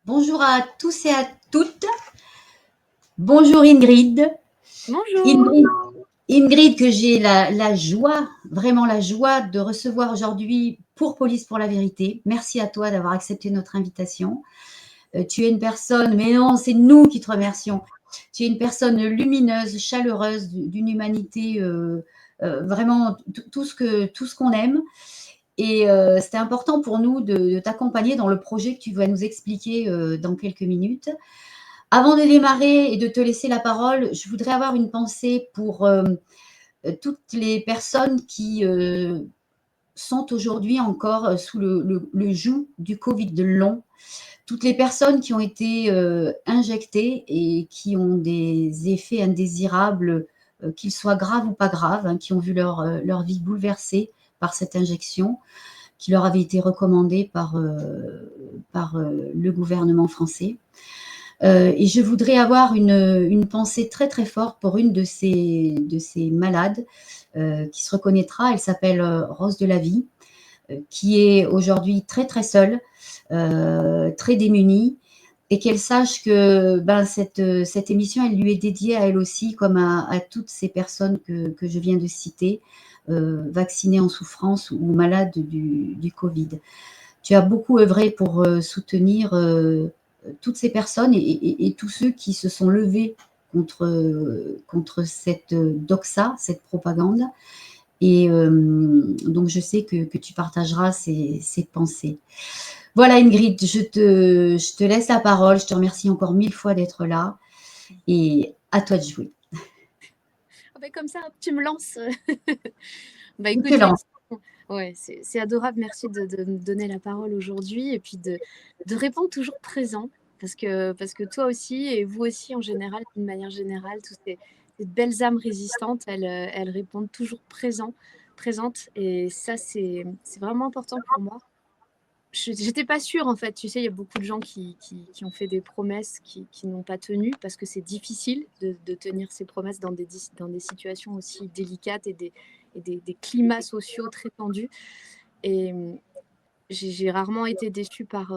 Bonjour à tous et à toutes. Bonjour Ingrid. Bonjour. Ingrid, Ingrid que j'ai la joie, vraiment la joie de recevoir aujourd'hui pour Police pour la vérité. Merci à toi d'avoir accepté notre invitation. Tu es une personne, mais non, c'est nous qui te remercions. Tu es une personne lumineuse, chaleureuse, d'une humanité vraiment tout ce qu'on aime. Et c'était important pour nous de t'accompagner dans le projet que tu vas nous expliquer dans quelques minutes. Avant de démarrer et de te laisser la parole, je voudrais avoir une pensée pour toutes les personnes qui sont aujourd'hui encore sous le joug du Covid long. Toutes les personnes qui ont été injectées et qui ont des effets indésirables, qu'ils soient graves ou pas graves, hein, qui ont vu leur vie bouleversée par cette injection qui leur avait été recommandée par le gouvernement français. Et je voudrais avoir une pensée très très forte pour une de ces malades qui se reconnaîtra. Elle s'appelle Rose de la Vie, qui est aujourd'hui très très seule, très démunie, et qu'elle sache que cette émission, elle lui est dédiée à elle aussi, comme à toutes ces personnes que je viens de citer, vaccinées en souffrance ou malades du Covid. Tu as beaucoup œuvré pour soutenir toutes ces personnes et tous ceux qui se sont levés contre cette doxa, cette propagande. Et donc, je sais que tu partageras ces pensées. Voilà, Ingrid, je te laisse la parole. Je te remercie encore 1000 fois d'être là. Et à toi de jouer. Comme ça, tu me lances. Je te Écoute, lance. ouais, c'est adorable. Merci de me donner la parole aujourd'hui et puis de répondre toujours présent. Parce que toi aussi et vous aussi en général, d'une manière générale, toutes ces belles âmes résistantes, elles répondent toujours présentes. Et ça, c'est vraiment important pour moi. J'étais pas sûre en fait, tu sais, il y a beaucoup de gens qui ont fait des promesses qui n'ont pas tenu parce que c'est difficile de tenir ces promesses dans des situations aussi délicates et des climats sociaux très tendus. Et j'ai rarement été déçue par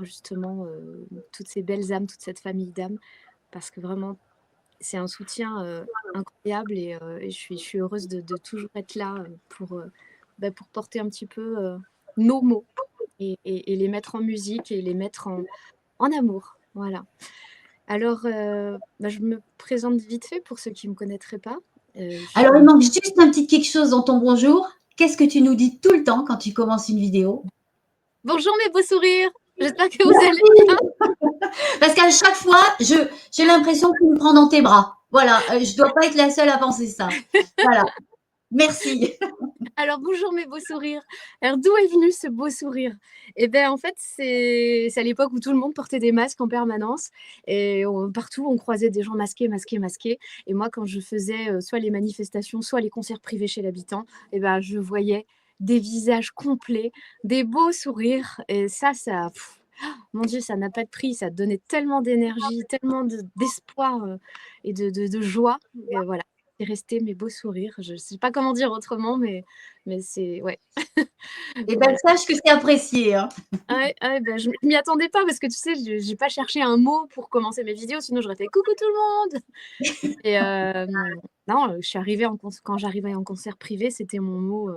justement toutes ces belles âmes, toute cette famille d'âmes, parce que vraiment c'est un soutien incroyable et je suis heureuse de toujours être là pour porter un petit peu nos mots et les mettre en musique et les mettre en amour. Voilà. Alors, je me présente vite fait pour ceux qui ne me connaîtraient pas. Alors, il manque juste un petit quelque chose dans ton bonjour. Qu'est-ce que tu nous dis tout le temps quand tu commences une vidéo? Bonjour mes beaux sourires, j'espère que vous allez bien. Parce qu'à chaque fois, j'ai l'impression que tu me prends dans tes bras. Voilà, je ne dois pas être la seule à penser ça. Voilà, merci. Alors bonjour mes beaux sourires. Alors d'où est venu ce beau sourire? Eh bien en fait c'est à l'époque où tout le monde portait des masques en permanence et partout on croisait des gens masqués. Et moi quand je faisais soit les manifestations, soit les concerts privés chez l'habitant, eh ben je voyais des visages complets, des beaux sourires et ça, mon Dieu, ça n'a pas de prix, ça donnait tellement d'énergie, tellement d'espoir et de joie. Et voilà, c'est resté mes beaux sourires. Je ne sais pas comment dire autrement, mais c'est... Ouais. Et bien, sache que c'est apprécié. Hein. Je m'y attendais pas parce que tu sais, je n'ai pas cherché un mot pour commencer mes vidéos, sinon j'aurais fait coucou tout le monde. Et non, quand j'arrivais en concert privé, c'était mon mot.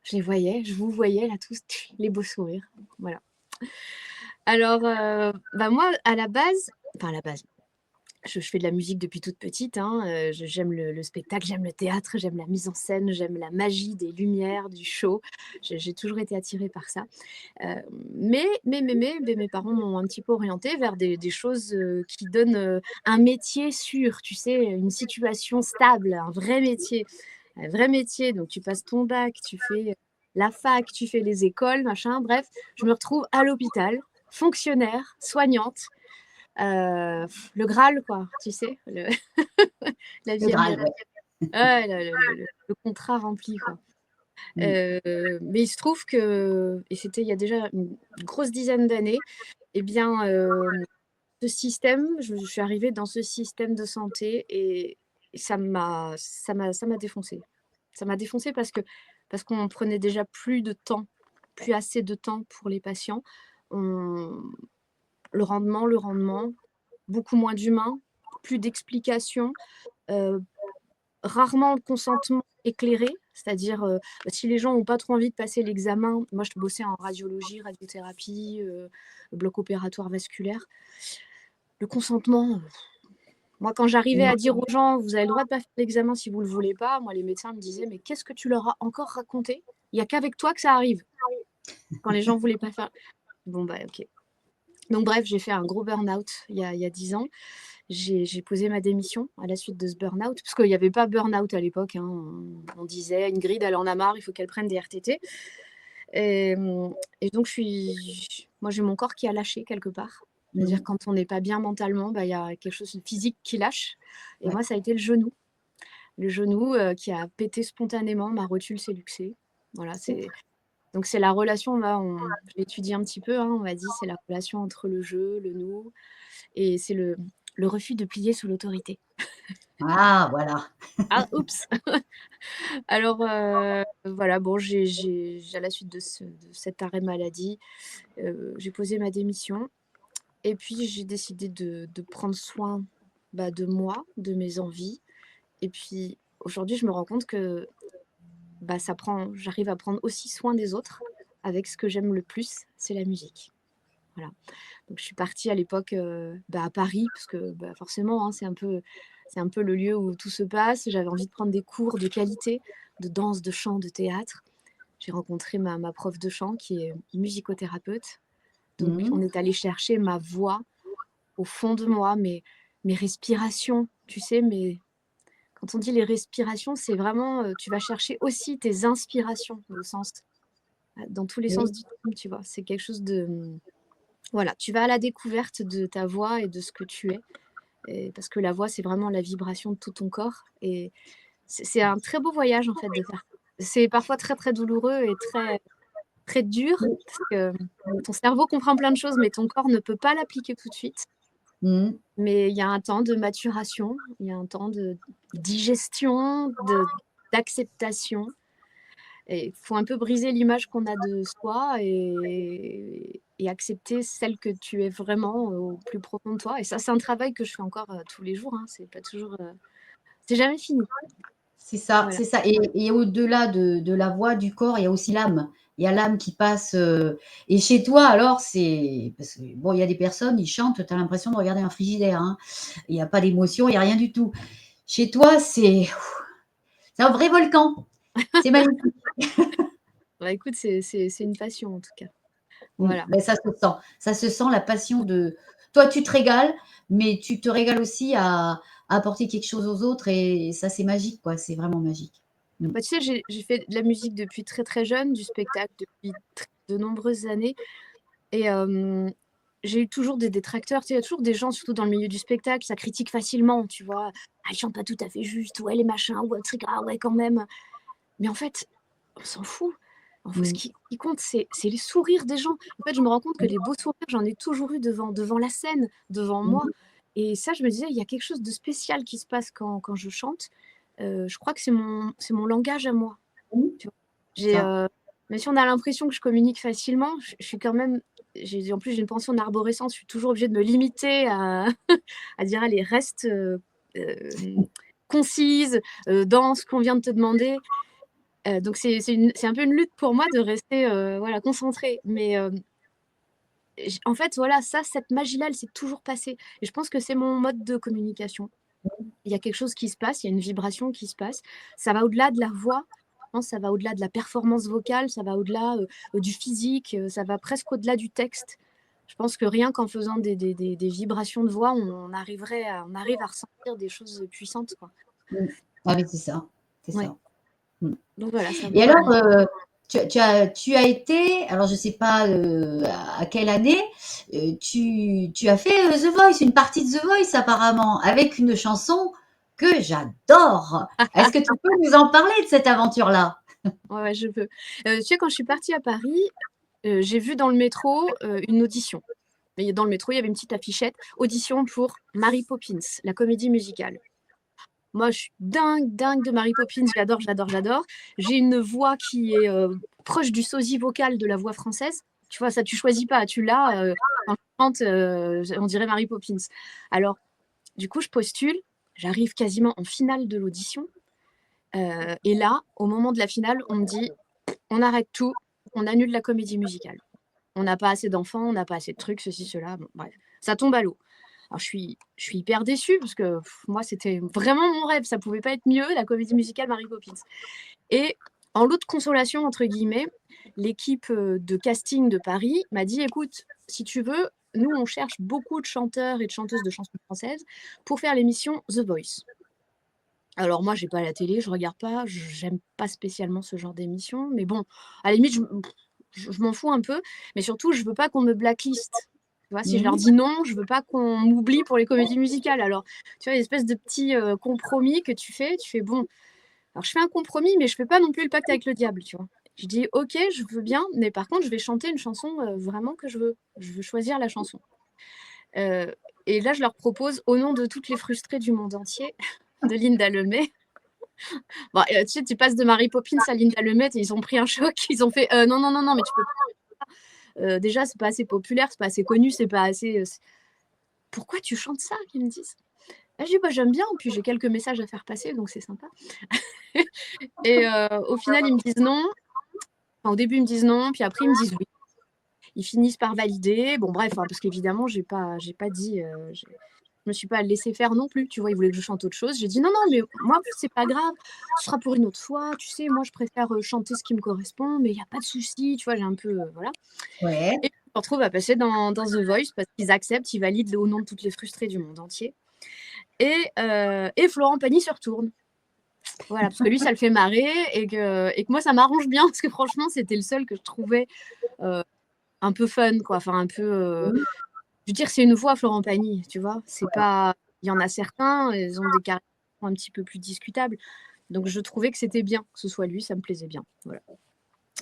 Je les voyais, je vous voyais là tous, les beaux sourires. Voilà. Alors, moi, à la base, je fais de la musique depuis toute petite. Hein, j'aime le spectacle, j'aime le théâtre, j'aime la mise en scène, j'aime la magie des lumières, du show. J'ai toujours été attirée par ça. Mais mes parents m'ont un petit peu orientée vers des choses qui donnent un métier sûr, tu sais, une situation stable, un vrai métier. Un vrai métier, donc tu passes ton bac, tu fais la fac, tu fais les écoles, machin. Bref, je me retrouve à l'hôpital, fonctionnaire, soignante. Le Graal, quoi, tu sais, la Le vie Graal, américaine. ouais. Ouais, le contrat rempli, quoi. Mm. Mais il se trouve que, et c'était il y a déjà une grosse dizaine d'années, eh bien, ce système, je suis arrivée dans ce système de santé et ça m'a défoncée. Ça m'a défoncée parce qu'on prenait déjà plus assez de temps pour les patients. On le rendement, beaucoup moins d'humain, plus d'explications, rarement le consentement éclairé, c'est-à-dire si les gens n'ont pas trop envie de passer l'examen, moi je bossais en radiologie, radiothérapie, bloc opératoire vasculaire, le consentement, moi quand j'arrivais à dire aux gens, vous avez le droit de pas faire l'examen si vous le voulez pas, moi les médecins me disaient, mais qu'est-ce que tu leur as encore raconté? Il n'y a qu'avec toi que ça arrive. Quand les gens ne voulaient pas faire. Bon bah ok. Donc bref, j'ai fait un gros burn-out il y a 10 ans. J'ai posé ma démission à la suite de ce burn-out, parce qu'il n'y avait pas burn-out à l'époque. Hein. On disait, Ingrid, elle en a marre, il faut qu'elle prenne des RTT. Et donc, moi, j'ai mon corps qui a lâché quelque part. C'est-à-dire, quand on n'est pas bien mentalement, bah, y a quelque chose de physique qui lâche. Et moi, ça a été le genou. Le genou qui a pété spontanément, ma rotule s'est luxée. Voilà, donc, c'est la relation, là, je l'ai étudié un petit peu, hein, on m'a dit, c'est la relation entre le je, le nous, et c'est le refus de plier sous l'autorité. Ah, voilà. Ah, oups. Alors, voilà, bon, à la suite de cet arrêt maladie, j'ai posé ma démission. Et puis, j'ai décidé de prendre soin de moi, de mes envies. Et puis, aujourd'hui, je me rends compte que j'arrive à prendre aussi soin des autres avec ce que j'aime le plus, c'est la musique. Voilà. Donc, je suis partie à l'époque à Paris, parce que forcément, hein, c'est un peu le lieu où tout se passe. J'avais envie de prendre des cours de qualité, de danse, de chant, de théâtre. J'ai rencontré ma prof de chant qui est musicothérapeute. Donc, on est allé chercher ma voix au fond de moi, mes respirations, tu sais, quand on dit les respirations, c'est vraiment, tu vas chercher aussi tes inspirations, dans tous les sens du terme, tu vois. C'est quelque chose de... Voilà, tu vas à la découverte de ta voix et de ce que tu es. Parce que la voix, c'est vraiment la vibration de tout ton corps. Et c'est un très beau voyage, en fait, de faire. C'est parfois très, très douloureux et très, très dur, parce que ton cerveau comprend plein de choses, mais ton corps ne peut pas l'appliquer tout de suite. Mais il y a un temps de maturation, il y a un temps de digestion, d'acceptation. Et il faut un peu briser l'image qu'on a de soi et accepter celle que tu es vraiment au plus profond de toi. Et ça, c'est un travail que je fais encore tous les jours. Hein. C'est pas toujours, c'est jamais fini. C'est ça, Voilà. c'est ça. Et au-delà de la voix, du corps, il y a aussi l'âme. Il y a l'âme qui passe. Et chez toi, alors, c'est. Parce que, bon, il y a des personnes, ils chantent, tu as l'impression de regarder un frigidaire. Hein. Il n'y a pas d'émotion, il n'y a rien du tout. Chez toi, c'est un vrai volcan. C'est magnifique. Écoute, c'est une passion en tout cas. Voilà. Mais ça se sent. Ça se sent la passion de. Toi, tu te régales, mais tu te régales aussi à apporter quelque chose aux autres. Et ça, c'est magique, quoi. C'est vraiment magique. Tu sais, j'ai fait de la musique depuis très très jeune, du spectacle depuis de nombreuses années. Et j'ai eu toujours des détracteurs. Tu sais, il y a toujours des gens, surtout dans le milieu du spectacle, ça critique facilement, tu vois. Ah, ils chantent pas tout à fait juste, ouais, les machins, ouais, truc, ah ouais, quand même. Mais en fait, on s'en fout. En fait, ce qui compte, c'est les sourires des gens. En fait, je me rends compte que les beaux sourires, j'en ai toujours eu devant la scène, devant moi. Et ça, je me disais, il y a quelque chose de spécial qui se passe quand je chante. Je crois que c'est mon langage à moi. Tu vois. Même si on a l'impression que je communique facilement, je suis quand même... En plus, j'ai une pension d'arborescence, je suis toujours obligée de me limiter à, à dire, allez, reste concise dans ce qu'on vient de te demander. Donc, c'est un peu une lutte pour moi de rester concentrée. Mais en fait, voilà, cette magie-là, elle s'est toujours passée. Et je pense que c'est mon mode de communication. Il y a quelque chose qui se passe, il y a une vibration qui se passe. Ça va au-delà de la voix, ça va au-delà de la performance vocale, ça va au-delà du physique, ça va presque au-delà du texte. Je pense que rien qu'en faisant des vibrations de voix, on arrive à ressentir des choses puissantes, quoi. Ah oui, c'est ça. C'est ça. Donc voilà. Et alors, tu as été, alors je ne sais pas à quelle année, tu as fait The Voice, une partie de The Voice apparemment, avec une chanson que j'adore. Est-ce que tu peux nous en parler de cette aventure-là? Ouais, je peux. Tu sais, quand je suis partie à Paris, j'ai vu dans le métro une audition. Et dans le métro, il y avait une petite affichette, audition pour Mary Poppins, la comédie musicale. Moi, je suis dingue de Mary Poppins, j'adore. J'ai une voix qui est proche du sosie vocal de la voix française. Tu vois, ça, tu choisis pas, tu l'as. quand je chante, on dirait Mary Poppins. Alors, du coup, je postule, j'arrive quasiment en finale de l'audition. Et là, au moment de la finale, on me dit, on arrête tout, on annule la comédie musicale. On n'a pas assez d'enfants, on n'a pas assez de trucs, ceci, cela. Bon, bref, ça tombe à l'eau. Alors, je suis hyper déçue parce que moi, c'était vraiment mon rêve. Ça pouvait pas être mieux, la comédie musicale Mary Poppins. Et en lot de consolation, entre guillemets, l'équipe de casting de Paris m'a dit, écoute, si tu veux, nous, on cherche beaucoup de chanteurs et de chanteuses de chansons françaises pour faire l'émission The Voice. Alors moi, j'ai pas la télé, je regarde pas, j'aime pas spécialement ce genre d'émission, mais bon, à la limite, je m'en fous un peu, mais surtout, je veux pas qu'on me blacklist. Tu vois, si je leur dis non, je veux pas qu'on m'oublie pour les comédies musicales. Alors, tu vois, une espèce de petit compromis que tu fais bon. Alors, je fais un compromis, mais je fais pas non plus le pacte avec le diable, tu vois. Je dis, ok, je veux bien, mais par contre, je vais chanter une chanson vraiment que je veux. Je veux choisir la chanson. Et là, je leur propose, au nom de toutes les frustrées du monde entier, de Linda Lemay. Bon, tu sais, tu passes de Mary Poppins à Linda Lemay et ils ont pris un choc. Ils ont fait non, non, non, non, mais tu peux pas. Déjà, c'est pas assez populaire, c'est pas assez connu, c'est pas assez. Pourquoi tu chantes ça, qu'ils me disent? Je dis, bah, j'aime bien, puis j'ai quelques messages à faire passer, donc c'est sympa. Et au final, ils me disent non. Enfin, au début, ils me disent non, puis après, ils me disent oui. Ils finissent par valider. Bon, bref, hein, parce qu'évidemment, j'ai pas dit. Je me suis pas laissée faire non plus. Tu vois, ils voulaient que je chante autre chose. J'ai dit non, non, mais moi, c'est pas grave. Ce sera pour une autre fois. Tu sais, moi, je préfère chanter ce qui me correspond, mais il n'y a pas de souci. Tu vois, j'ai un peu. Voilà. Ouais. Et je me retrouve à passer dans The Voice parce qu'ils acceptent, ils valident au nom de toutes les frustrées du monde entier. Et Florent Pagny se retourne. Voilà, parce que lui, ça le fait marrer et que moi, ça m'arrange bien parce que franchement, c'était le seul que je trouvais un peu fun, quoi. Enfin, un peu. Je veux dire, c'est une voix, Florent Pagny, tu vois. C'est pas. Il y en a certains, ils ont des caractères un petit peu plus discutables. Donc, je trouvais que c'était bien que ce soit lui, ça me plaisait bien. Voilà.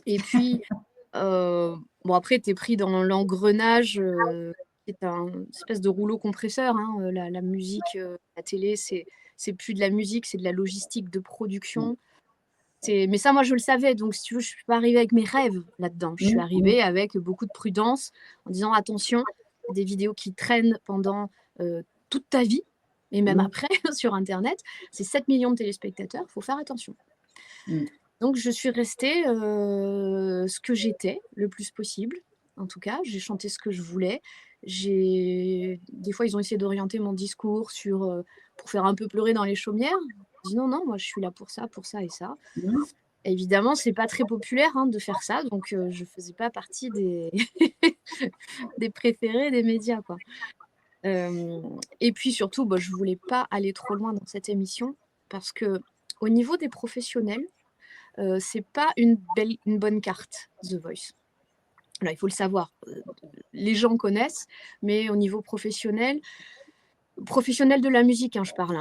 Et puis, bon, après, tu es pris dans l'engrenage, qui est une espèce de rouleau compresseur. Hein. La musique, la télé, c'est plus de la musique, c'est de la logistique de production. Mais ça, moi, je le savais. Donc, si tu veux, je ne suis pas arrivée avec mes rêves là-dedans. Je suis arrivée avec beaucoup de prudence en disant attention, des vidéos qui traînent pendant toute ta vie, et même après sur Internet. C'est 7 millions de téléspectateurs, il faut faire attention. Donc, je suis restée ce que j'étais le plus possible. En tout cas, j'ai chanté ce que je voulais. Des fois, ils ont essayé d'orienter mon discours pour faire un peu pleurer dans les chaumières. Je dis non, non, moi, je suis là pour ça et ça. Évidemment, c'est pas très populaire de faire ça, donc je faisais pas partie des des préférés des médias, quoi. Et puis surtout, je voulais pas aller trop loin dans cette émission parce que au niveau des professionnels, c'est pas une bonne carte, The Voice. Alors, il faut le savoir. Les gens connaissent, mais au niveau professionnel de la musique, je parle.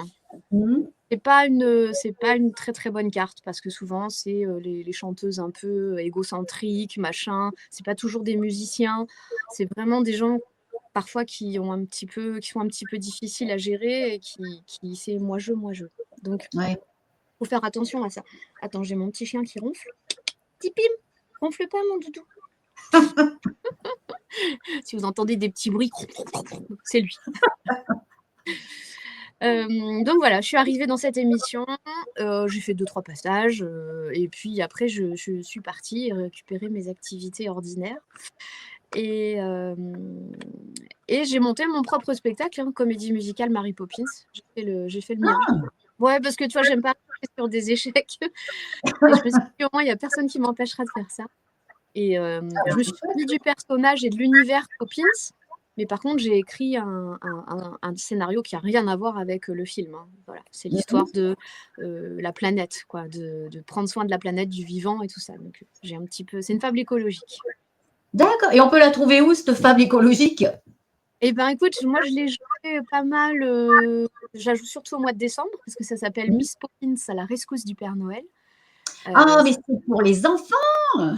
C'est pas une très très bonne carte parce que souvent c'est les chanteuses un peu égocentriques, machin. C'est pas toujours des musiciens. C'est vraiment des gens parfois qui sont un petit peu difficiles à gérer et qui c'est moi je. Donc faut faire attention à ça. Attends, j'ai mon petit chien qui ronfle. Petit Pim, ronfle pas mon doudou. Si vous entendez des petits bruits, c'est lui. Donc voilà, je suis arrivée dans cette émission, j'ai fait 2-3 passages, et puis après je suis partie récupérer mes activités ordinaires et j'ai monté mon propre spectacle, comédie musicale Mary Poppins. J'ai fait le mien. Ouais, parce que tu vois, j'aime pas rester sur des échecs. Et je me suis dit, au moins, il n'y a personne qui m'empêchera de faire ça. Et je me suis mis du personnage et de l'univers Poppins. Mais par contre, j'ai écrit un scénario qui n'a rien à voir avec le film. Voilà. C'est l'histoire de la planète, quoi, de prendre soin de la planète, du vivant et tout ça. Donc, c'est une fable écologique. D'accord. Et on peut la trouver où, cette fable écologique? Eh bien, écoute, moi, je l'ai joué pas mal. Je la joue surtout au mois de décembre, parce que ça s'appelle Miss Poppins à la rescousse du Père Noël. Mais c'est pour les enfants. Oui,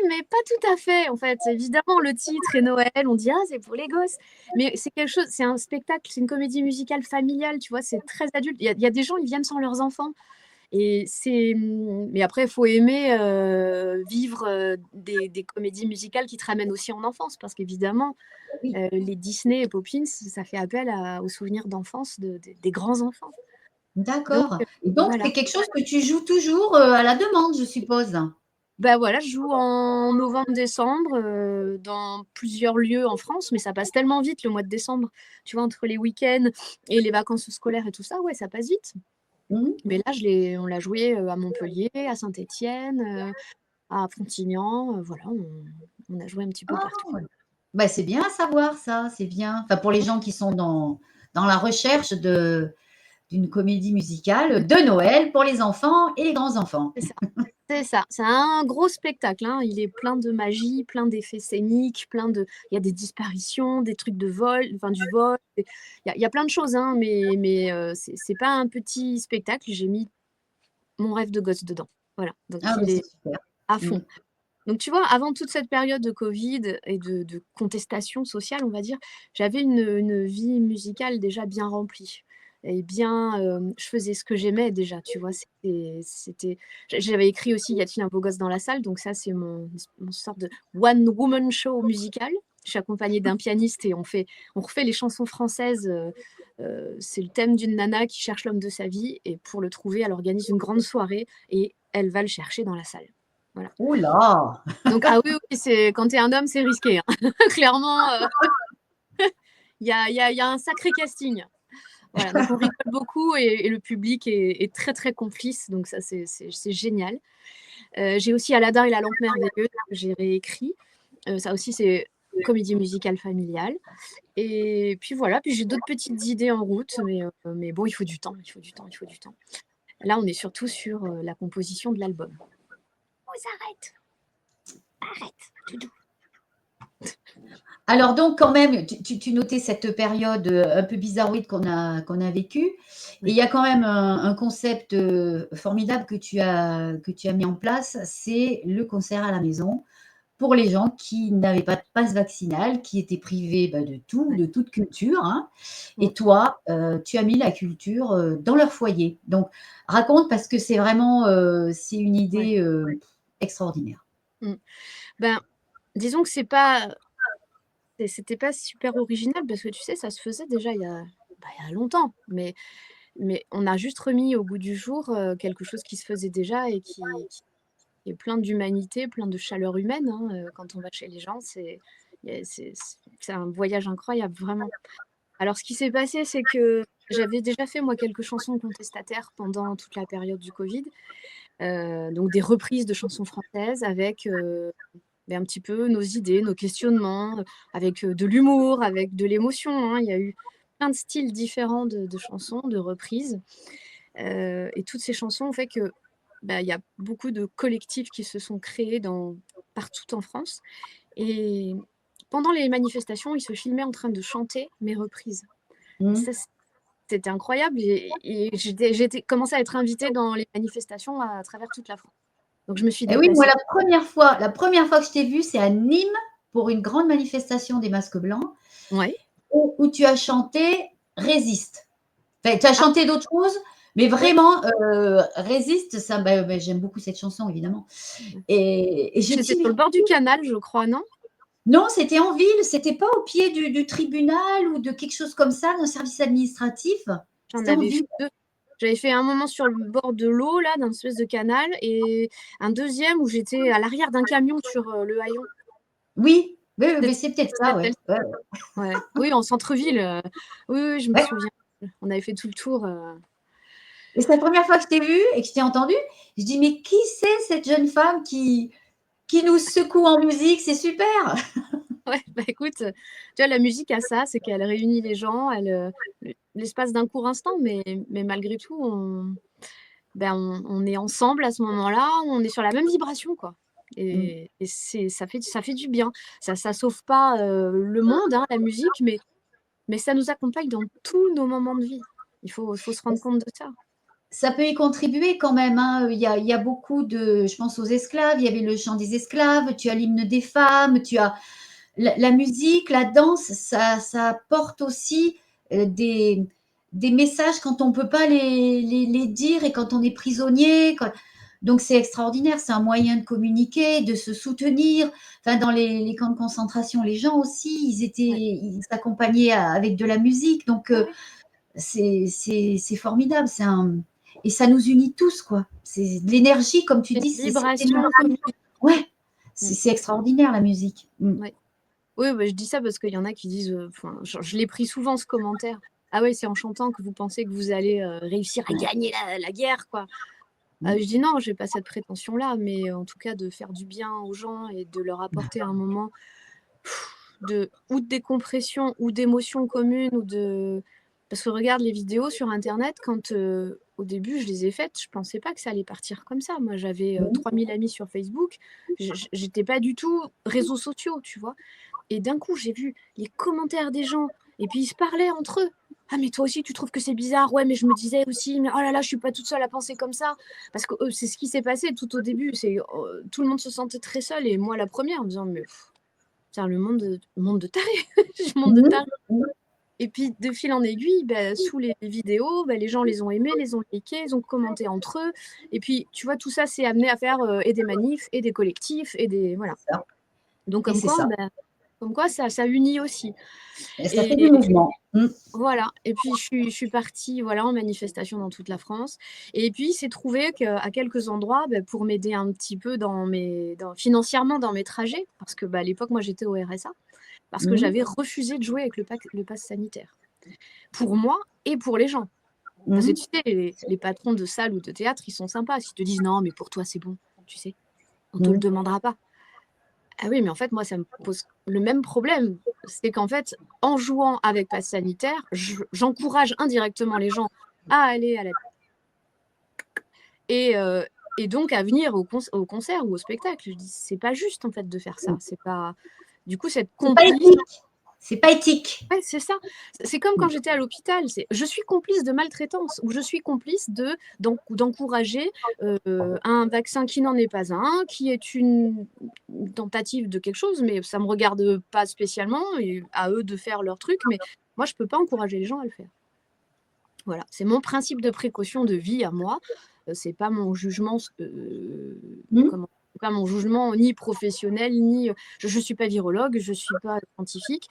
mais pas tout à fait, en fait. Évidemment, le titre est Noël, on dit c'est pour les gosses. Mais c'est quelque chose, c'est un spectacle, c'est une comédie musicale familiale, tu vois, c'est très adulte. Il y a des gens, ils viennent sans leurs enfants. Mais après, il faut aimer vivre des comédies musicales qui te ramènent aussi en enfance, parce qu'évidemment, Oui, les Disney et Poppins, ça fait appel aux souvenirs d'enfance des grands enfants. Donc, d'accord. Et donc, voilà. c'est quelque chose que tu joues toujours à la demande, je suppose. Bah voilà, je joue en novembre-décembre dans plusieurs lieux en France, mais ça passe tellement vite le mois de décembre. Tu vois, entre les week-ends et les vacances scolaires et tout ça, ouais, ça passe vite. Mhm. Mais là, on l'a joué à Montpellier, à Saint-Étienne, à Frontignan. Voilà, on a joué un petit peu Ah, partout. ouais. Bah, c'est bien à savoir ça, c'est bien. Enfin, pour les gens qui sont dans la recherche d'une comédie musicale de Noël pour les enfants et les grands-enfants. C'est ça. C'est ça. C'est un gros spectacle, hein. Il est plein de magie, plein d'effets scéniques, il y a des disparitions, des trucs de vol, enfin du vol. Il y a plein de choses, hein, mais c'est pas un petit spectacle. J'ai mis mon rêve de gosse dedans. Voilà. Donc Ah, bah, il est c'est super. à Mm. fond. Donc tu vois, avant toute cette période de Covid et de contestation sociale, on va dire, j'avais une vie musicale déjà bien remplie. Et bien, je faisais ce que j'aimais déjà, tu vois. J'avais écrit aussi Y a-t-il un beau gosse dans la salle? Donc ça, c'est mon sorte de one-woman show musical. Je suis accompagnée d'un pianiste et on refait les chansons françaises. C'est le thème d'une nana qui cherche l'homme de sa vie et pour le trouver, elle organise une grande soirée et elle va le chercher dans la salle. Voilà. Ouh là! Donc, ah oui, oui, quand tu es un homme, c'est risqué, hein. Clairement, il y a un sacré casting. Voilà, donc on rigole beaucoup et le public est très, très complice. Donc ça, c'est génial. J'ai aussi Aladdin et la lampe merveilleuse que j'ai réécrit. Ça aussi, c'est comédie musicale familiale. Et puis voilà, puis j'ai d'autres petites idées en route, mais bon, il faut du temps, il faut du temps, il faut du temps. Là, on est surtout sur la composition de l'album. Oh, arrête, arrête, Doudou. Alors donc quand même, tu notais cette période un peu bizarroïde qu'on a vécue. Et il y a quand même un concept formidable que tu as mis en place, c'est le concert à la maison pour les gens qui n'avaient pas de passe vaccinal, qui étaient privés de tout, Ouais. de toute culture, hein. Mm. Et toi, tu as mis la culture dans leur foyer. Donc raconte parce que c'est vraiment c'est une Ouais. idée extraordinaire. Mm. Ben, disons que c'était pas super original parce que tu sais, ça se faisait déjà il y a longtemps. Mais on a juste remis au goût du jour quelque chose qui se faisait déjà et qui est plein d'humanité, plein de chaleur humaine, hein. Quand on va chez les gens, c'est un voyage incroyable, vraiment. Alors, ce qui s'est passé, c'est que j'avais déjà fait, moi, quelques chansons contestataires pendant toute la période du Covid. Donc, des reprises de chansons françaises avec un petit peu nos idées, nos questionnements, avec de l'humour, avec de l'émotion, hein. Il y a eu plein de styles différents de chansons, de reprises. Et toutes ces chansons ont fait que il y a beaucoup de collectifs qui se sont créés partout en France. Et pendant les manifestations, ils se filmaient en train de chanter mes reprises. Mmh. Ça, c'était incroyable. Et j'ai commencé à être invitée dans les manifestations à travers toute la France. Donc, je me suis Et oui, moi, déplacée. la première fois que je t'ai vue, c'est à Nîmes pour une grande manifestation des masques blancs Ouais. où tu as chanté Résiste. Enfin, tu as Ah, chanté d'autres choses, mais ouais. vraiment, Résiste, ça, j'aime beaucoup cette chanson, évidemment. Et je me J'étais dis, sur mais le bord du canal, je crois, non? non, c'était en ville, c'était pas au pied du tribunal ou de quelque chose comme ça, d'un service administratif. J'en C'était en avais fait ville. 2. J'avais fait un moment sur le bord de l'eau, là, d'un espèce de canal, et un deuxième où j'étais à l'arrière d'un camion sur le haillon. Oui, oui, oui, mais C'était c'est peut-être ça, c'était ouais. celle-ci. Ouais, Ouais. Oui, en centre-ville. Oui, oui, je me ouais. souviens. On avait fait tout le tour. Et c'est la première fois que je t'ai vue et que je t'ai entendue. Je dis, mais qui c'est cette jeune femme qui nous secoue en musique? C'est super. Ouais, bah écoute, tu vois, la musique a ça, c'est qu'elle réunit les gens, l'espace d'un court instant, mais malgré tout, on est ensemble à ce moment-là, on est sur la même vibration, quoi. Mm. Et ça fait du bien. Ça sauve pas le monde, hein, la musique, mais ça nous accompagne dans tous nos moments de vie. Il faut se rendre compte de ça. Ça peut y contribuer quand même, hein. Il y a beaucoup de, je pense aux esclaves, il y avait le chant des esclaves, tu as l'hymne des femmes, tu as la musique, la danse, ça apporte aussi des, des messages quand on ne peut pas les dire et quand on est prisonnier. Donc, c'est extraordinaire. C'est un moyen de communiquer, de se soutenir. Enfin, dans les camps de concentration, les gens aussi, ils s'accompagnaient avec de la musique. Donc, c'est formidable. Et ça nous unit tous, quoi. C'est de l'énergie, comme tu dis. C'est vibration commune. Ouais, c'est extraordinaire, la musique. Ouais. Oui, bah, je dis ça parce qu'il y en a qui disent, je l'ai pris souvent ce commentaire. Ah ouais, c'est en chantant que vous pensez que vous allez réussir à gagner la guerre, quoi. Je dis non, je n'ai pas cette prétention-là, mais en tout cas de faire du bien aux gens et de leur apporter un moment ou de décompression ou d'émotion commune parce que regarde les vidéos sur Internet, quand au début je les ai faites, je ne pensais pas que ça allait partir comme ça. Moi, j'avais 3000 amis sur Facebook, j'étais pas du tout réseaux sociaux, tu vois. Et d'un coup, j'ai vu les commentaires des gens, et puis ils se parlaient entre eux. Ah, mais toi aussi, tu trouves que c'est bizarre? Ouais, mais je me disais aussi, mais oh là là, je suis pas toute seule à penser comme ça. Parce que c'est ce qui s'est passé tout au début. Tout le monde se sentait très seul, et moi la première, en me disant, mais le monde de tarés. Le monde de tarés. Et puis, de fil en aiguille, sous les vidéos, les gens les ont aimés, les ont likés, ils ont commenté entre eux. Et puis, tu vois, tout ça s'est amené à faire et des manifs, et des collectifs, et des... Voilà. Donc, comme quoi, ça unit aussi. Et ça fait du mouvement. Voilà. Et puis, je suis partie en manifestation dans toute la France. Et puis, il s'est trouvé qu'à quelques endroits, pour m'aider un petit peu financièrement dans mes trajets, parce que à l'époque, moi, j'étais au RSA, parce que j'avais refusé de jouer avec le pass sanitaire. Pour moi et pour les gens. Parce que tu sais, les patrons de salles ou de théâtre, ils sont sympas. Ils te disent non, mais pour toi, c'est bon. Tu sais, on ne te le demandera pas. Ah oui, mais en fait, moi, ça me pose le même problème. C'est qu'en fait, en jouant avec pass sanitaire, j'encourage indirectement les gens à aller à la... Et donc à venir au concert ou au spectacle. Je dis, c'est pas juste, en fait, de faire ça. C'est pas... Du coup, cette complice... C'est pas éthique. Ouais, c'est ça. C'est comme quand j'étais à l'hôpital. Je suis complice de maltraitance ou je suis complice d'encourager un vaccin qui n'en est pas un, qui est une tentative de quelque chose, mais ça ne me regarde pas spécialement et à eux de faire leur truc. Mais moi, je ne peux pas encourager les gens à le faire. Voilà, c'est mon principe de précaution de vie à moi. C'est pas mon jugement, pas mon jugement ni professionnel, ni je ne suis pas virologue, je ne suis pas scientifique.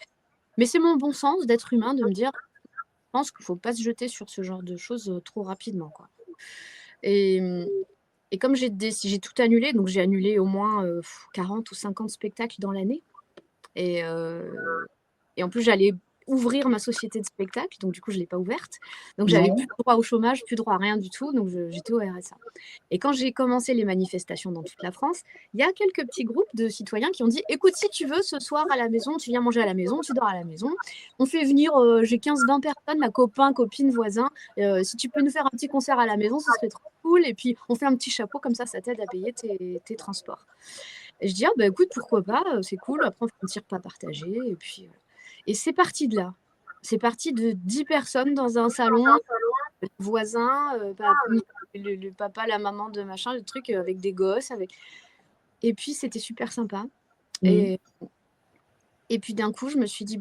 Mais c'est mon bon sens d'être humain de me dire, je pense qu'il ne faut pas se jeter sur ce genre de choses trop rapidement, quoi. Et comme j'ai tout annulé, donc j'ai annulé au moins 40 ou 50 spectacles dans l'année. Et en plus, j'allais ouvrir ma société de spectacle, donc du coup, je ne l'ai pas ouverte. Donc, j'avais plus droit au chômage, plus droit à rien du tout, donc j'étais au RSA. Et quand j'ai commencé les manifestations dans toute la France, il y a quelques petits groupes de citoyens qui ont dit, écoute, si tu veux, ce soir à la maison, tu viens manger à la maison, tu dors à la maison. On fait venir, j'ai 15-20 personnes, ma copain, copine, voisin. Si tu peux nous faire un petit concert à la maison, ce serait trop cool. Et puis, on fait un petit chapeau, comme ça t'aide à payer tes transports. Et je dis, écoute, pourquoi pas, c'est cool. Après, on fait un petit repas partagé. Et puis... Et c'est parti de là. C'est parti de 10 personnes dans un salon, le voisin, le papa, la maman de machin, le truc avec des gosses. Et puis, c'était super sympa. Et puis, d'un coup, je me suis dit,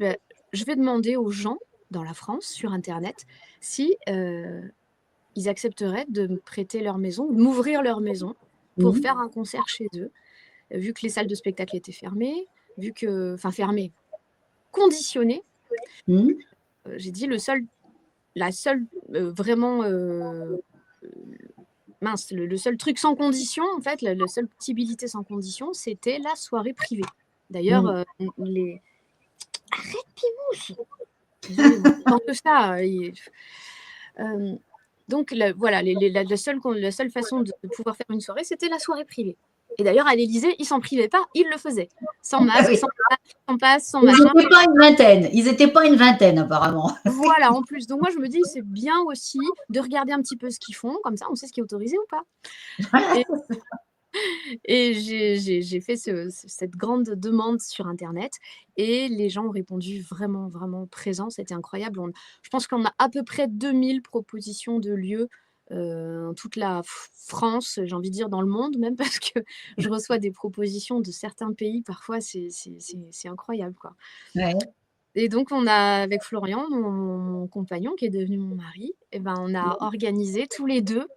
je vais demander aux gens dans la France, sur Internet, si ils accepteraient de me prêter leur maison, de m'ouvrir leur maison pour faire un concert chez eux, vu que les salles de spectacle étaient fermées, fermées, conditionné. J'ai dit le seul truc sans condition, en fait, la seule possibilité sans condition, c'était la soirée privée. D'ailleurs, arrête Pimousse. Tant que ça. Donc la seule façon de pouvoir faire une soirée, c'était la soirée privée. Et d'ailleurs, à l'Élysée, ils s'en privaient pas, ils le faisaient. Sans masque, sans passe, sans machin. Ils n'étaient pas une vingtaine, apparemment. Voilà, en plus. Donc moi, je me dis, c'est bien aussi de regarder un petit peu ce qu'ils font. Comme ça, on sait ce qui est autorisé ou pas. Et j'ai fait cette grande demande sur Internet. Et les gens ont répondu vraiment, vraiment présents. C'était incroyable. Je pense qu'on a à peu près 2000 propositions de lieux toute la France, j'ai envie de dire dans le monde même, parce que je reçois des propositions de certains pays, parfois c'est incroyable, quoi. Et donc, on a, avec Florian, mon compagnon, qui est devenu mon mari, et ben, on a organisé tous les deux,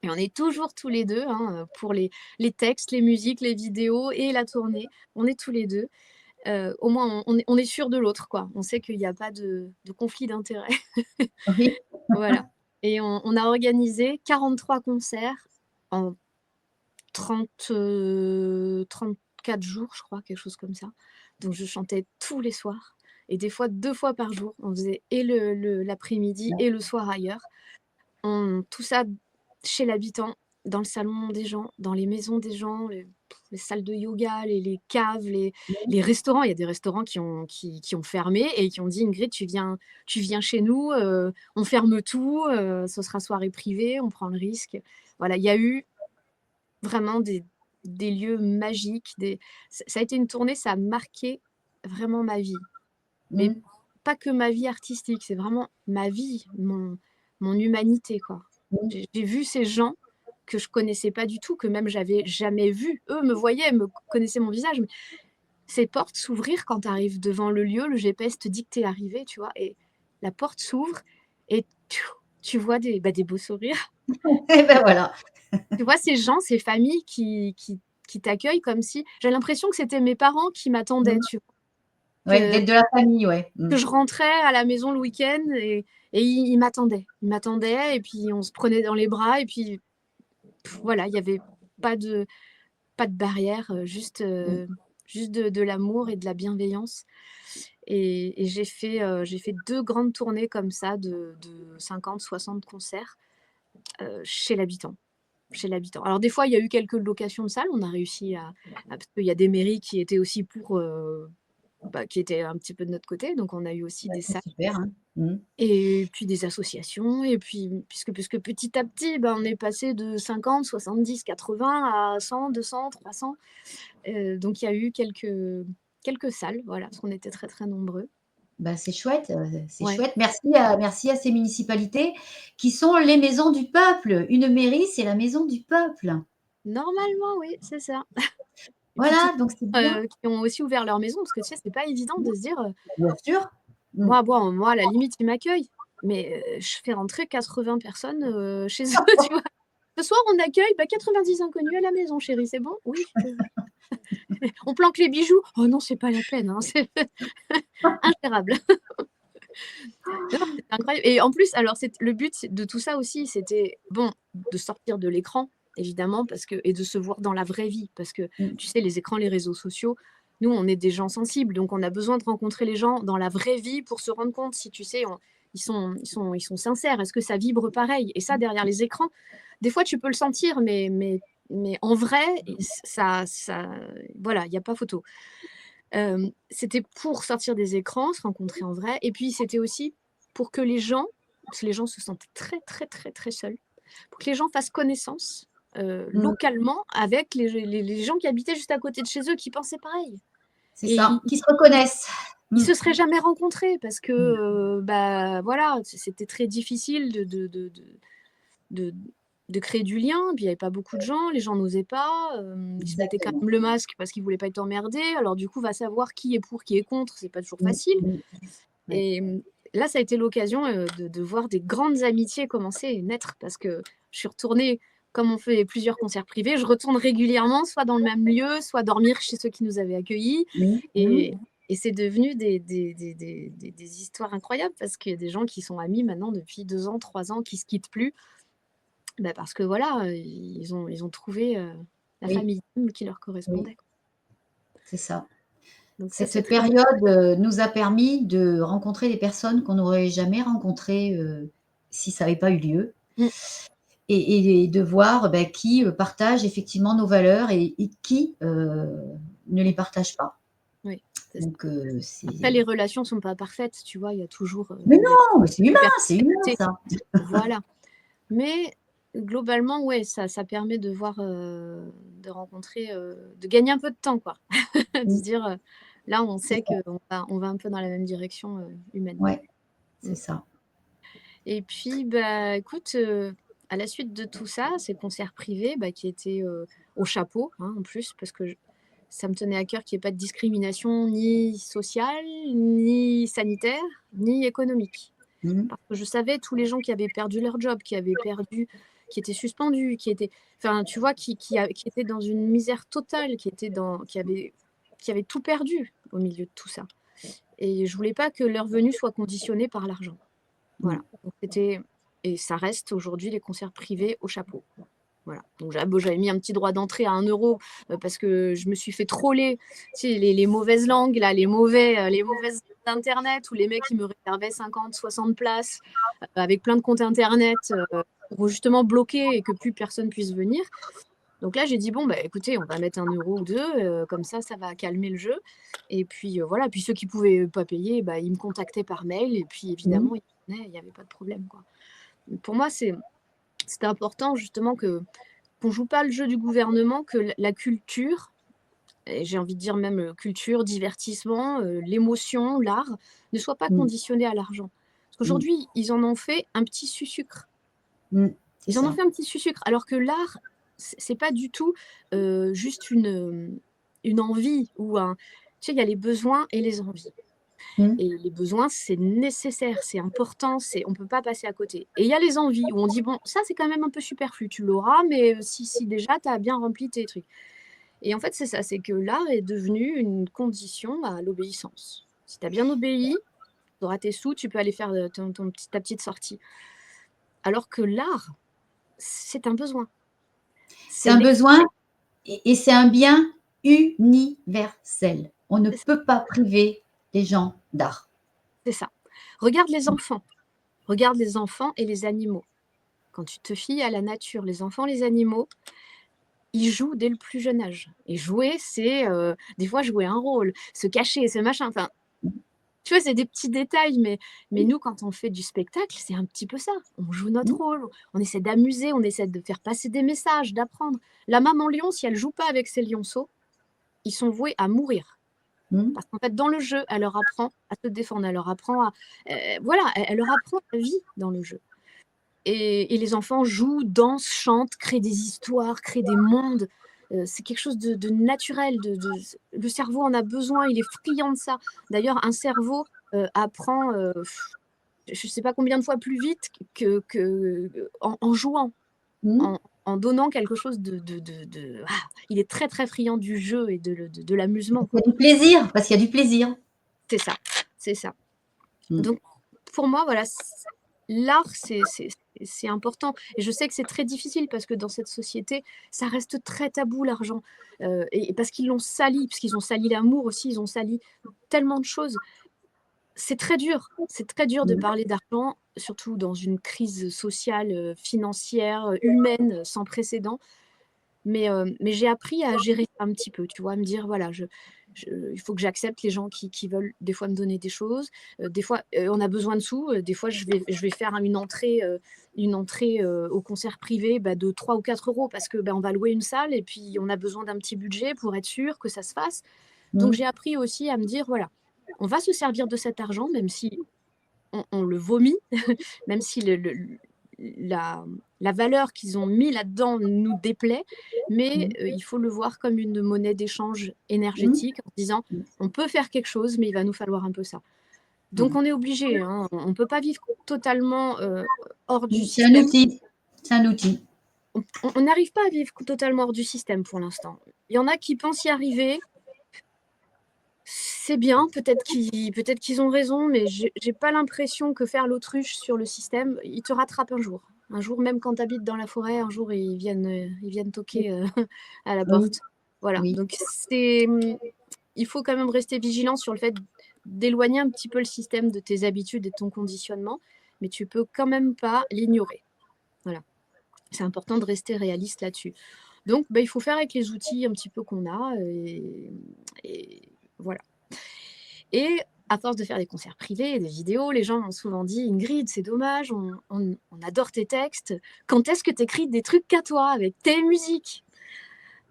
et on est toujours tous les deux, hein, pour les textes, les musiques, les vidéos et la tournée. On est tous les deux. Au moins, on est sûr de l'autre, quoi. On sait qu'il n'y a pas de conflit d'intérêt. Oui. Voilà. Et on a organisé 43 concerts en 34 jours, je crois, quelque chose comme ça. Donc, je chantais tous les soirs et des fois 2 fois par jour. On faisait et l'après-midi et le soir ailleurs. Tout ça chez l'habitant, dans le salon des gens, dans les maisons des gens, les salles de yoga, les caves, les restaurants. Il y a des restaurants qui ont fermé et qui ont dit, Ingrid, tu viens chez nous, on ferme tout, ce sera soirée privée, on prend le risque. Voilà, il y a eu vraiment des lieux magiques. Ça a été une tournée, ça a marqué vraiment ma vie. Mais pas que ma vie artistique, c'est vraiment ma vie, mon humanité, quoi. J'ai vu ces gens que je connaissais pas du tout, que même j'avais jamais vu. Eux me voyaient, me connaissaient mon visage. Mais ces portes s'ouvrir quand tu arrives devant le lieu, le GPS te dit que tu es arrivé, tu vois. Et la porte s'ouvre et tu vois des beaux sourires. Et ben voilà. Tu vois ces gens, ces familles qui t'accueillent comme si... J'ai l'impression que c'était mes parents qui m'attendaient, tu vois. Ouais, d'être de la famille, ouais. Que je rentrais à la maison le week-end et ils m'attendaient. Ils m'attendaient et puis on se prenait dans les bras et puis voilà, il n'y avait pas de barrière, juste de l'amour et de la bienveillance. Et j'ai fait 2 grandes tournées comme ça de 50-60 concerts chez l'habitant. Chez l'habitant. Alors des fois, il y a eu quelques locations de salles. On a réussi parce qu'il y a des mairies qui étaient aussi qui étaient un petit peu de notre côté. Donc on a eu aussi des salles. Super, hein. Et puis des associations, et puis puisque petit à petit, on est passé de 50, 70, 80 à 100, 200, 300. Donc il y a eu quelques salles, voilà, parce qu'on était très très nombreux. C'est chouette, c'est Ouais. chouette. Merci à ces municipalités qui sont les maisons du peuple. Une mairie, c'est la maison du peuple. Normalement, oui, c'est ça. Et puis Voilà, donc c'est bien. qui ont aussi ouvert leur maison, parce que tu sais, c'est pas évident de se dire, Bien sûr. moi, à la limite, ils m'accueillent, mais je fais rentrer 80 personnes chez eux, tu vois. Ce soir, on accueille 90 inconnus à la maison, chérie, c'est bon? Oui. On planque les bijoux. Oh non, c'est pas la peine, hein, c'est ingérable. Non, c'était incroyable. Et en plus, alors le but de tout ça aussi, c'était de sortir de l'écran, évidemment, et de se voir dans la vraie vie, parce que tu sais, les écrans, les réseaux sociaux, nous, on est des gens sensibles, donc on a besoin de rencontrer les gens dans la vraie vie pour se rendre compte si, tu sais, ils sont sincères. Est-ce que ça vibre pareil? Et ça, derrière les écrans, des fois, tu peux le sentir, mais en vrai, voilà, il n'y a pas photo. C'était pour sortir des écrans, se rencontrer en vrai. Et puis, c'était aussi pour que les gens, parce que les gens se sentent très, très, très, très seuls, pour que les gens fassent connaissance localement avec les gens qui habitaient juste à côté de chez eux, qui pensaient pareil. C'est Et ça, qui se reconnaissent. ils se seraient jamais rencontrés parce que, voilà, c'était très difficile de créer du lien. Puis il n'y avait pas beaucoup de gens, les gens n'osaient pas. Ils se mettaient quand même le masque parce qu'ils ne voulaient pas être emmerdés. Alors du coup, va savoir qui est pour, qui est contre, c'est pas toujours facile. Et là, ça a été l'occasion de voir des grandes amitiés commencer et naître, parce que je suis retournée, comme on fait plusieurs concerts privés, je retourne régulièrement, soit dans le même lieu, soit dormir chez ceux qui nous avaient accueillis. Et c'est devenu des histoires incroyables, parce qu'il y a des gens qui sont amis maintenant depuis 2 ans, 3 ans, qui ne se quittent plus. Parce que voilà, ils ont trouvé la famille qui leur correspondait. C'est ça. Donc ça, Cette période nous a permis de rencontrer des personnes qu'on n'aurait jamais rencontrées si ça n'avait pas eu lieu. Et de voir qui partage effectivement nos valeurs et qui ne les partage pas. Oui. Donc, après, les relations ne sont pas parfaites, tu vois, il y a toujours... mais non, mais c'est humain ça. Voilà. Mais globalement, ouais, ça permet de voir, de rencontrer, de gagner un peu de temps, quoi. De se dire, là, on sait qu'on va un peu dans la même direction humaine. Ouais, c'est ça. Et puis, écoute, à la suite de tout ça, ces concerts privés qui étaient au chapeau, hein, en plus, parce que ça me tenait à cœur qu'il n'y ait pas de discrimination ni sociale, ni sanitaire, ni économique. Parce que je savais tous les gens qui avaient perdu leur job, qui étaient suspendus, enfin, tu vois, qui étaient dans une misère totale, qui avaient tout perdu au milieu de tout ça. Et je voulais pas que leur venue soit conditionnée par l'argent. Voilà. Donc, et ça reste aujourd'hui les concerts privés au chapeau. Voilà. Donc j'avais mis un petit droit d'entrée à 1 euro parce que je me suis fait troller, tu sais, les mauvaises langues, là, les mauvaises internet, où les mecs qui me réservaient 50, 60 places avec plein de comptes internet pour justement bloquer et que plus personne puisse venir. Donc là, j'ai dit, bon, bah, écoutez, on va mettre 1 euro ou 2, comme ça va calmer le jeu. Et puis voilà, puis ceux qui ne pouvaient pas payer, bah, ils me contactaient par mail, et puis évidemment, ils venaient, il n'y avait pas de problème, quoi. Pour moi, c'était important justement qu'on ne joue pas le jeu du gouvernement, que la culture, et j'ai envie de dire même culture, divertissement, l'émotion, l'art, ne soit pas conditionné à l'argent. Parce qu'aujourd'hui, ils en ont fait un petit sucre. Ils en ont fait un petit sucre, alors que l'art, c'est pas du tout juste une envie ou un... Tu sais, il y a les besoins et les envies. Et les besoins, c'est nécessaire, c'est important, on ne peut pas passer à côté. Et il y a les envies où on dit, bon, ça c'est quand même un peu superflu, tu l'auras, mais si déjà tu as bien rempli tes trucs. Et en fait, c'est ça, c'est que l'art est devenu une condition à l'obéissance. Si tu as bien obéi, tu auras tes sous, tu peux aller faire ta petite sortie. Alors que l'art, c'est un besoin. C'est un besoin et c'est un bien universel. On ne peut pas priver les gens d'art. C'est ça. Regarde les enfants. Regarde les enfants et les animaux. Quand tu te fies à la nature, les enfants, les animaux, ils jouent dès le plus jeune âge. Et jouer, c'est des fois jouer un rôle, se cacher, ce machin. Enfin, tu vois, c'est des petits détails, mais nous, quand on fait du spectacle, c'est un petit peu ça. On joue notre rôle, on essaie d'amuser, on essaie de faire passer des messages, d'apprendre. La maman lion, si elle joue pas avec ses lionceaux, ils sont voués à mourir. Parce qu'en fait, dans le jeu, elle leur apprend à se défendre, elle leur apprend à... voilà, elle leur apprend la vie dans le jeu. Et les enfants jouent, dansent, chantent, créent des histoires, créent des mondes. C'est quelque chose de naturel. Le cerveau en a besoin, il est friand de ça. D'ailleurs, un cerveau apprend, je ne sais pas combien de fois plus vite en jouant, en donnant quelque chose il est très, très friand du jeu et de l'amusement. Il y a du plaisir, parce qu'il y a du plaisir. C'est ça, c'est ça. Donc, pour moi, voilà, l'art, c'est important. Et je sais que c'est très difficile parce que dans cette société, ça reste très tabou, l'argent. Et parce qu'ils l'ont sali, parce qu'ils ont sali l'amour aussi, ils ont sali tellement de choses. C'est très dur de parler d'argent, surtout dans une crise sociale, financière, humaine, sans précédent. Mais j'ai appris à gérer ça un petit peu, tu vois, à me dire, voilà, il faut que j'accepte les gens qui veulent des fois me donner des choses. Des fois, on a besoin de sous. Des fois, je vais faire une entrée au concert privé de 3 ou 4 euros parce que on va louer une salle et puis on a besoin d'un petit budget pour être sûr que ça se fasse. Donc, j'ai appris aussi à me dire, voilà, on va se servir de cet argent, même si on le vomit, même si la valeur qu'ils ont mis là-dedans nous déplaît, mais il faut le voir comme une monnaie d'échange énergétique en disant on peut faire quelque chose, mais il va nous falloir un peu ça. Donc on est obligé, hein, on ne peut pas vivre totalement hors du système. C'est un outil. On n'arrive pas à vivre totalement hors du système pour l'instant. Il y en a qui pensent y arriver. C'est bien, peut-être qu'ils ont raison, mais j'ai pas l'impression que faire l'autruche sur le système, ils te rattrapent un jour. Un jour, même quand tu habites dans la forêt, un jour, ils viennent toquer à la porte. Voilà. Donc, il faut quand même rester vigilant sur le fait d'éloigner un petit peu le système de tes habitudes et de ton conditionnement, mais tu peux quand même pas l'ignorer. Voilà. C'est important de rester réaliste là-dessus. Donc, il faut faire avec les outils un petit peu qu'on a et voilà. Et à force de faire des concerts privés, des vidéos, les gens m'ont souvent dit « Ingrid, c'est dommage, on adore tes textes. Quand est-ce que tu écris des trucs qu'à toi, avec tes musiques ?»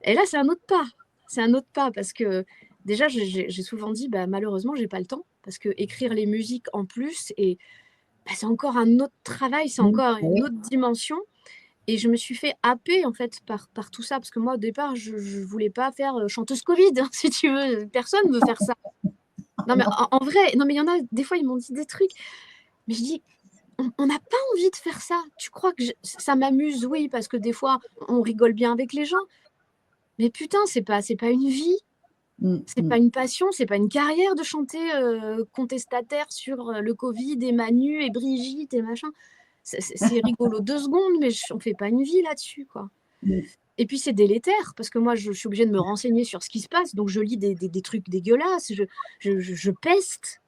Et là, c'est un autre pas. C'est un autre pas parce que déjà, j'ai souvent dit malheureusement, j'ai pas le temps parce que écrire les musiques en plus, c'est encore un autre travail, c'est encore une autre dimension. Et je me suis fait happer en fait par tout ça, parce que moi au départ je voulais pas faire chanteuse Covid, hein, si tu veux, personne veut faire ça. Non mais en vrai, non mais il y en a des fois ils m'ont dit des trucs, mais je dis on n'a pas envie de faire ça. Tu crois que ça m'amuse? Oui, parce que des fois on rigole bien avec les gens, mais putain c'est pas une vie, c'est pas une passion, c'est pas une carrière de chanter contestataire sur le Covid et Manu et Brigitte et machin. C'est rigolo 2 secondes, mais on fait pas une vie là-dessus, quoi. Et puis c'est délétère, parce que moi je suis obligée de me renseigner sur ce qui se passe, donc je lis des trucs dégueulasses, je peste,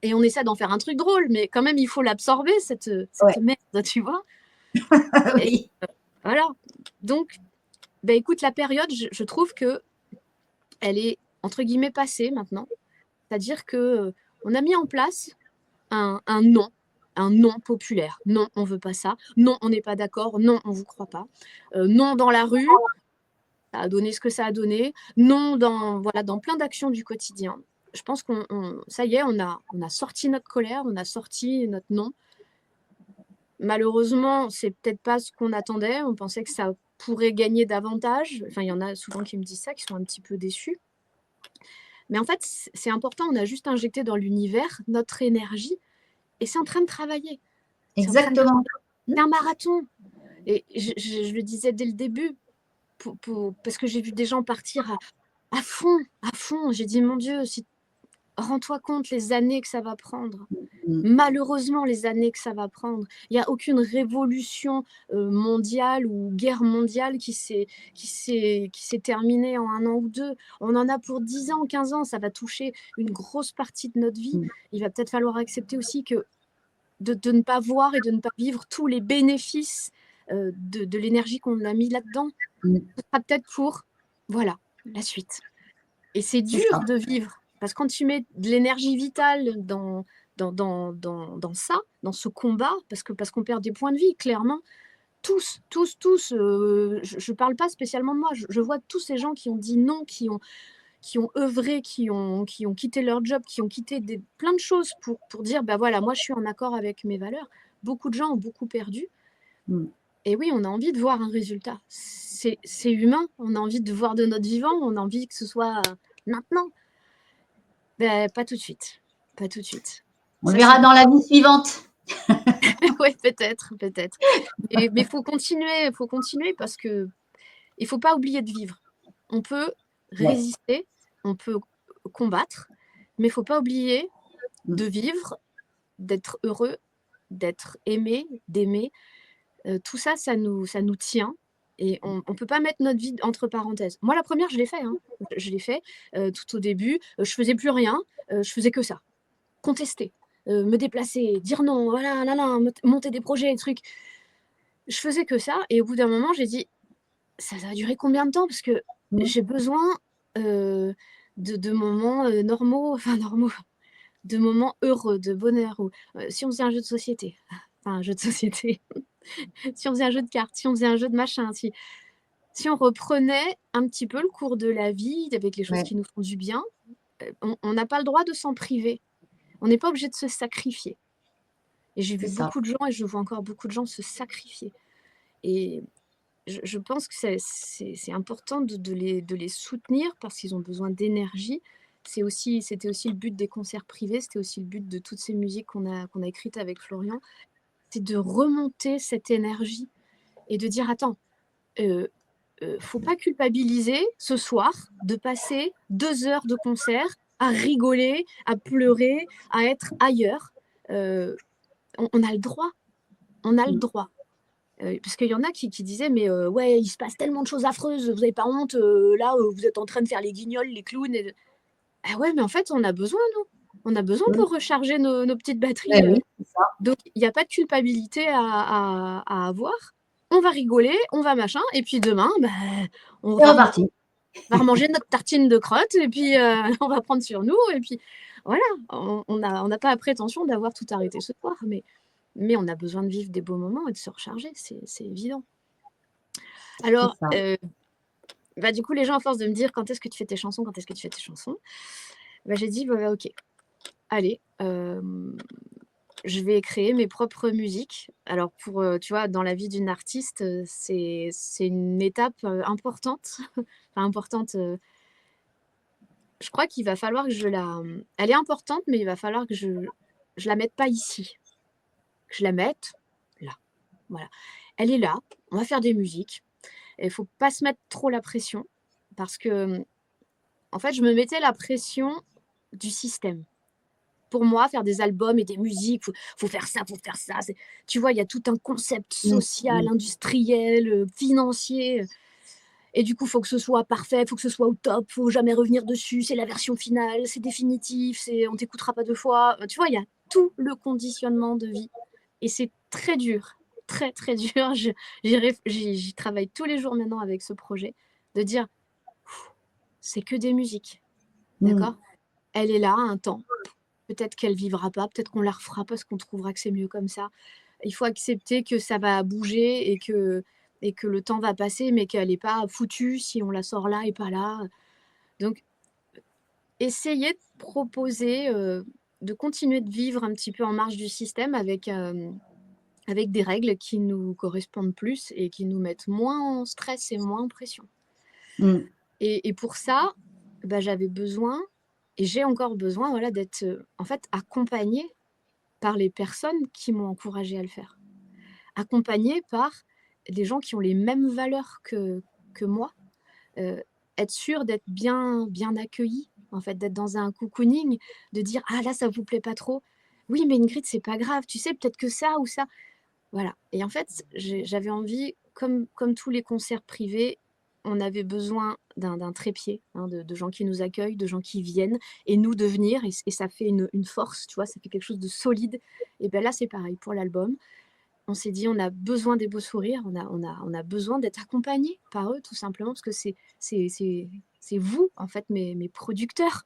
et on essaie d'en faire un truc drôle, mais quand même il faut l'absorber, cette merde, tu vois. Oui. Voilà. Donc, écoute, la période, je trouve que elle est entre guillemets passée maintenant. C'est-à-dire que on a mis en place un non populaire. Non, on veut pas ça. Non, on n'est pas d'accord. Non, on vous croit pas. Non dans la rue, ça a donné ce que ça a donné. Non dans plein d'actions du quotidien. Je pense ça y est, on a sorti notre colère, on a sorti notre non. Malheureusement, c'est peut-être pas ce qu'on attendait. On pensait que ça pourrait gagner davantage. Enfin, il y en a souvent qui me disent ça, qui sont un petit peu déçus. Mais en fait, c'est important. On a juste injecté dans l'univers notre énergie et c'est en train de travailler. Exactement. C'est un marathon. Et je le disais dès le début, parce que j'ai vu des gens partir à fond, à fond. J'ai dit, mon Dieu, rends-toi compte les années que ça va prendre. Malheureusement, les années que ça va prendre. Il n'y a aucune révolution mondiale ou guerre mondiale qui s'est terminée en 1 an ou 2. On en a pour 10 ans, 15 ans. Ça va toucher une grosse partie de notre vie. Il va peut-être falloir accepter aussi que de ne pas voir et de ne pas vivre tous les bénéfices de l'énergie qu'on a mis là-dedans. Ce sera peut-être pour, voilà, la suite. Et c'est dur de vivre, parce que quand tu mets de l'énergie vitale dans ça, dans ce combat, parce qu'on perd des points de vie, clairement, tous, je ne parle pas spécialement de moi, je vois tous ces gens qui ont dit non, qui ont œuvré, qui ont quitté leur job, qui ont quitté plein de choses pour dire, bah voilà, moi je suis en accord avec mes valeurs. Beaucoup de gens ont beaucoup perdu. Et oui, on a envie de voir un résultat. C'est humain, on a envie de voir de notre vivant, on a envie que ce soit maintenant. Ben, pas tout de suite. Pas tout de suite. On le verra dans la vie suivante. Oui, peut-être. Mais il faut continuer parce que il faut pas oublier de vivre. On peut résister, on peut combattre, mais il faut pas oublier de vivre, d'être heureux, d'être aimé, d'aimer. Tout ça, ça nous tient. Et on ne peut pas mettre notre vie entre parenthèses. Moi, la première, je l'ai fait. Hein. Je l'ai fait tout au début. Je faisais plus rien. Je faisais que ça. Contester, me déplacer, dire non, voilà, monter des projets, des trucs. Je faisais que ça. Et au bout d'un moment, j'ai dit, ça va durer combien de temps? Parce que j'ai besoin de moments normaux, de moments heureux, de bonheur. Si on faisait un jeu de société, enfin un jeu de société, si on faisait un jeu de cartes, si on faisait un jeu de machin, si on reprenait un petit peu le cours de la vie avec les choses qui nous font du bien, on n'a pas le droit de s'en priver. On n'est pas obligé de se sacrifier. Et j'ai vu beaucoup de gens, et je vois encore beaucoup de gens se sacrifier. Et je pense que c'est important de les soutenir parce qu'ils ont besoin d'énergie. C'était aussi le but des concerts privés, c'était aussi le but de toutes ces musiques qu'on a écrites avec Florian. C'est de remonter cette énergie et de dire, attends, faut pas culpabiliser ce soir de passer 2 heures de concert à rigoler, à pleurer, à être ailleurs. On a le droit. On a le droit. Parce qu'il y en a qui disaient, mais ouais, il se passe tellement de choses affreuses, vous n'avez pas honte, là, vous êtes en train de faire les guignols, les clowns. Ah ouais, mais en fait, on a besoin, nous. On a besoin pour recharger nos petites batteries. Oui, donc, il n'y a pas de culpabilité à avoir. On va rigoler, on va machin, et puis demain, on va remanger notre tartine de crotte, et puis on va prendre sur nous, et puis voilà, on n'a pas la prétention d'avoir tout arrêté ce soir, mais on a besoin de vivre des beaux moments et de se recharger, c'est évident. Alors, du coup, les gens, à force de me dire quand est-ce que tu fais tes chansons, j'ai dit, ok, allez, je vais créer mes propres musiques. Alors pour, tu vois, dans la vie d'une artiste, c'est une étape, importante. Enfin importante, je crois qu'il va falloir que elle est importante, mais il va falloir que je la mette pas ici, que je la mette là. Voilà. Elle est là, on va faire des musiques et il faut pas se mettre trop la pression parce que, en fait, je me mettais la pression du système. Pour moi, faire des albums et des musiques, faut faire ça, faut faire ça. Tu vois, il y a tout un concept Mmh, social, mmh, industriel, financier. Et du coup, il faut que ce soit parfait, il faut que ce soit au top, faut jamais revenir dessus, c'est la version finale, c'est définitif, on t'écoutera pas deux fois. Tu vois, il y a tout le conditionnement de vie. Et c'est très dur, très, très dur. J'y travaille tous les jours maintenant avec ce projet, de dire, c'est que des musiques, mmh. d'accord? Elle est là, un temps. Peut-être qu'elle vivra pas, peut-être qu'on la refera parce qu'on trouvera que c'est mieux comme ça. Il faut accepter que ça va bouger et que le temps va passer, mais qu'elle est pas foutue si on la sort là et pas là. Donc essayer de proposer, de continuer de vivre un petit peu en marge du système avec des règles qui nous correspondent plus et qui nous mettent moins en stress et moins en pression. Mmh. Et pour ça, bah, j'avais besoin et j'ai encore besoin, voilà, d'être, en fait, accompagnée par les personnes qui m'ont encouragée à le faire. Accompagnée par des gens qui ont les mêmes valeurs que moi, heu, être sûre d'être bien accueillie, en fait, d'être dans un cocooning, de dire: «Ah là, ça vous plaît pas trop? Oui, mais Ingrid, c'est pas grave, tu sais, peut-être que ça ou ça». Voilà et en fait, j'avais envie, comme tous les concerts privés, on avait besoin d'un trépied, hein, de gens qui nous accueillent, de gens qui viennent et nous de venir et ça fait une force, tu vois? Ça fait quelque chose de solide et ben là, c'est pareil pour l'album. On s'est dit: «On a besoin des beaux sourires, on a besoin d'être accompagnés par eux tout simplement parce que c'est vous, en fait, mes producteurs».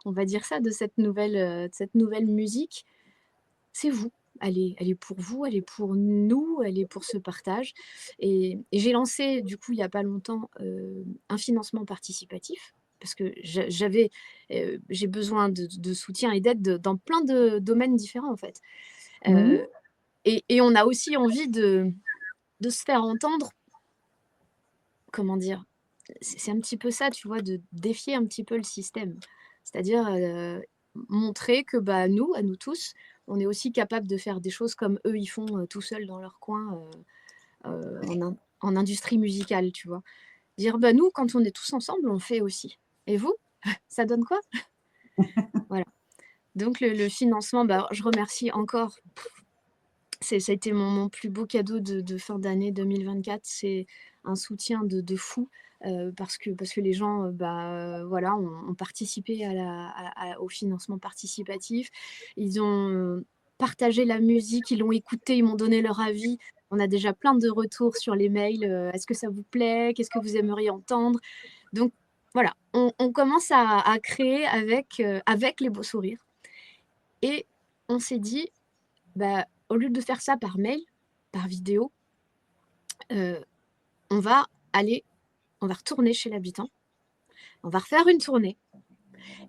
On va dire ça de cette nouvelle musique. C'est vous. Elle est pour vous, elle est pour nous, elle est pour ce partage et j'ai lancé du coup il y a pas longtemps, un financement participatif parce que j'ai besoin de soutien et d'aide dans plein de domaines différents en fait. Mmh. Heu et on a aussi envie de se faire entendre, comment dire? C'est un petit peu ça, tu vois? De défier un petit peu le système. C'est-à-dire, montrer que, bah, nous, à nous tous, on est aussi capable de faire des choses comme eux, ils font, tout seuls dans leur coin, en industrie musicale, tu vois? Dire: «Bah, nous, quand on est tous ensemble, on fait aussi. Et vous, ça donne quoi?» Voilà. Donc le financement, bah, je remercie encore. Ça a été mon plus beau cadeau de fin d'année 2024. C'est un soutien de fou, parce que les gens, voilà, ont participé au financement participatif. Ils ont partagé la musique, ils l'ont écoutée, ils m'ont donné leur avis. On a déjà plein de retours sur les mails, «Est-ce que ça vous plaît? Qu'est-ce que vous aimeriez entendre?» Donc voilà, on commence à créer avec les beaux sourires et on s'est dit: «Bah, au lieu de faire ça par mail, par vidéo, heu, on va aller on va retourner chez l'habitant, on va refaire une tournée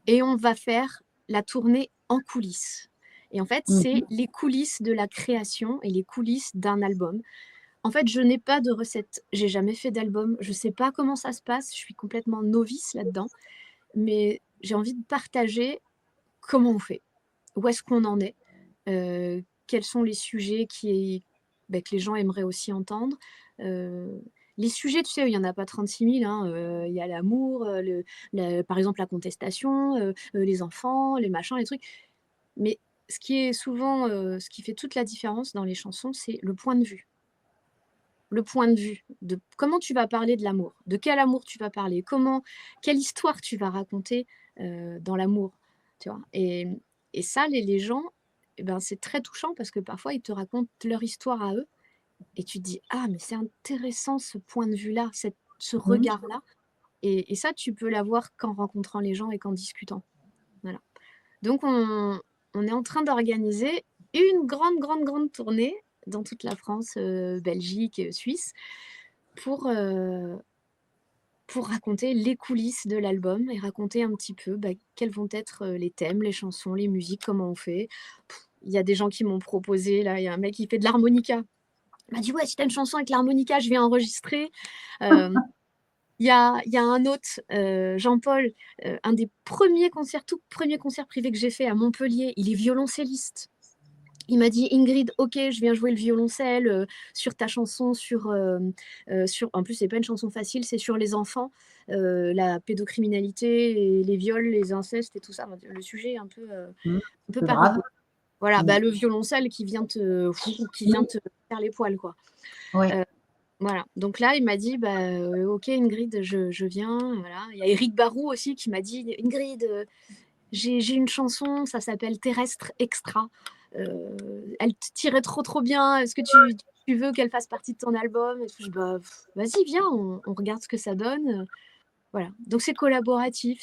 et on va faire la tournée en coulisses». Et en fait, Mmh c'est mh. les coulisses de la création et les coulisses d'un album. En fait, je n'ai pas de recette, j'ai jamais fait d'album, je sais pas comment ça se passe, je suis complètement novice là-dedans, mais j'ai envie de partager comment on fait, où est-ce qu'on en est, quels sont les sujets que les gens aimeraient aussi entendre. Heu, les sujets, tu sais, il y en a pas 36 000, hein, il y a l'amour, par exemple la contestation, les enfants, les machins, les trucs. Mais ce qui fait toute la différence dans les chansons, c'est le point de vue. Le point de vue de comment tu vas parler de l'amour, de quel amour tu vas parler, quelle histoire tu vas raconter, dans l'amour, tu vois? Et ça, les gens, eh ben, c'est très touchant parce que parfois ils te racontent leur histoire à eux et tu te dis: «Ah mais c'est intéressant ce point de vue-là, ce Mmh. regard-là» et ça, tu peux l'avoir qu'en rencontrant les gens et qu'en discutant. Voilà. Donc on est en train d'organiser une grande, grande, grande tournée dans toute la France, Belgique, Suisse pour, heu, pour raconter les coulisses de l'album et raconter un petit peu, bah, quels vont être, les thèmes, les chansons, les musiques, comment on fait. il y a des gens qui m'ont proposé, là, il y a un mec qui fait de l'harmonica. Il m'a dit: «Ouais, si tu as une chanson avec l'harmonica, je viens enregistrer». Il y a un autre, Jean-Paul, un des tout premiers concerts privés que j'ai fait à Montpellier, il est violoncelliste. Il m'a dit: «Ingrid, OK, je viens jouer le violoncelle, sur ta chanson en plus, c'est pas une chanson facile, c'est sur les enfants, la pédocriminalité et les viols, les incestes et tout ça». Le sujet est un peu C'est grave. périlleux. Voilà, Mmh. le violoncelle qui vient te faire les poils, quoi. Ouais. Voilà, donc là, il m'a dit: «Bah, OK Ingrid, je viens», voilà. Il y a Éric Barou aussi qui m'a dit: «Ingrid, j'ai une chanson, ça s'appelle Terrestre Extra. Elle tirait trop bien. Est-ce que tu veux qu'elle fasse partie de ton album?» Et tout. Je dis: «Bah, vas-y, viens, on regarde ce que ça donne». Voilà. Donc c'est collaboratif,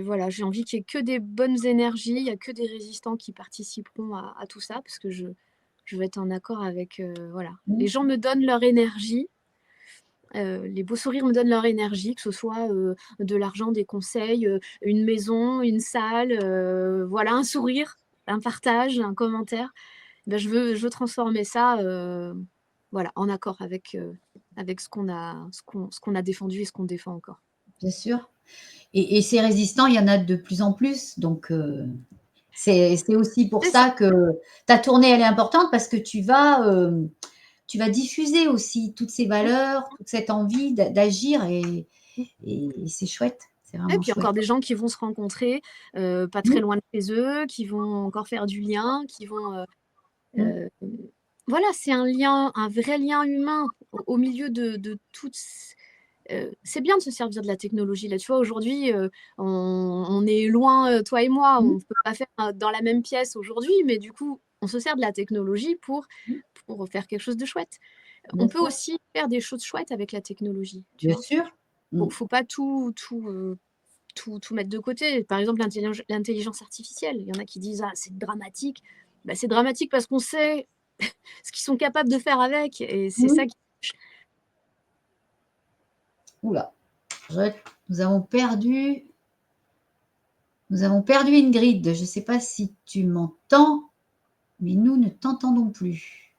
voilà, j'ai envie qu'il y ait que des bonnes énergies, il y a que des résistants qui participeront à tout ça, parce que je veux être en accord avec, voilà. Mmh. Les gens me donnent leur énergie. Les beaux sourires me donnent leur énergie, que ce soit de l'argent, des conseils, une maison, une salle, voilà, un sourire, un partage, un commentaire. Ben, je veux transformer ça voilà, en accord avec ce qu'on a défendu et ce qu'on défend encore. Bien sûr. Et ces résistants, il y en a de plus en plus. Donc, c'est aussi pour C'est ça. ça que ta tournée, elle est importante parce que tu vas diffuser aussi toutes ces Mmh, valeurs, toute cette envie d'agir mmh. et c'est chouette. C'est Et vraiment puis chouette. encore des gens qui vont se rencontrer, pas très Mmh, loin de chez eux, qui vont encore faire du lien, qui vont, mmh. heu, voilà, c'est un lien, un vrai lien humain au milieu de toutes c c'est bien de se servir de la technologie. Là, tu vois, aujourd'hui, on est loin, toi et moi, Mmh, on ne peut pas faire, dans la même pièce aujourd'hui, mais du coup, on se sert de la technologie mmh. pour faire quelque chose de chouette. Bien On peut sûr, aussi faire des choses chouettes avec la technologie, tu bien vois? sûr. Mmh. Faut pas tout mettre de côté. Par exemple, l'intelligence artificielle, il y en a qui disent: «Ah, c'est dramatique». Bah, c'est dramatique parce qu'on sait ce qu'ils sont capables de faire avec, et c'est Mmh. ça qui Ouh là, nous avons perdu Ingrid. Je ne sais pas si tu m'entends, mais nous ne t'entendons plus.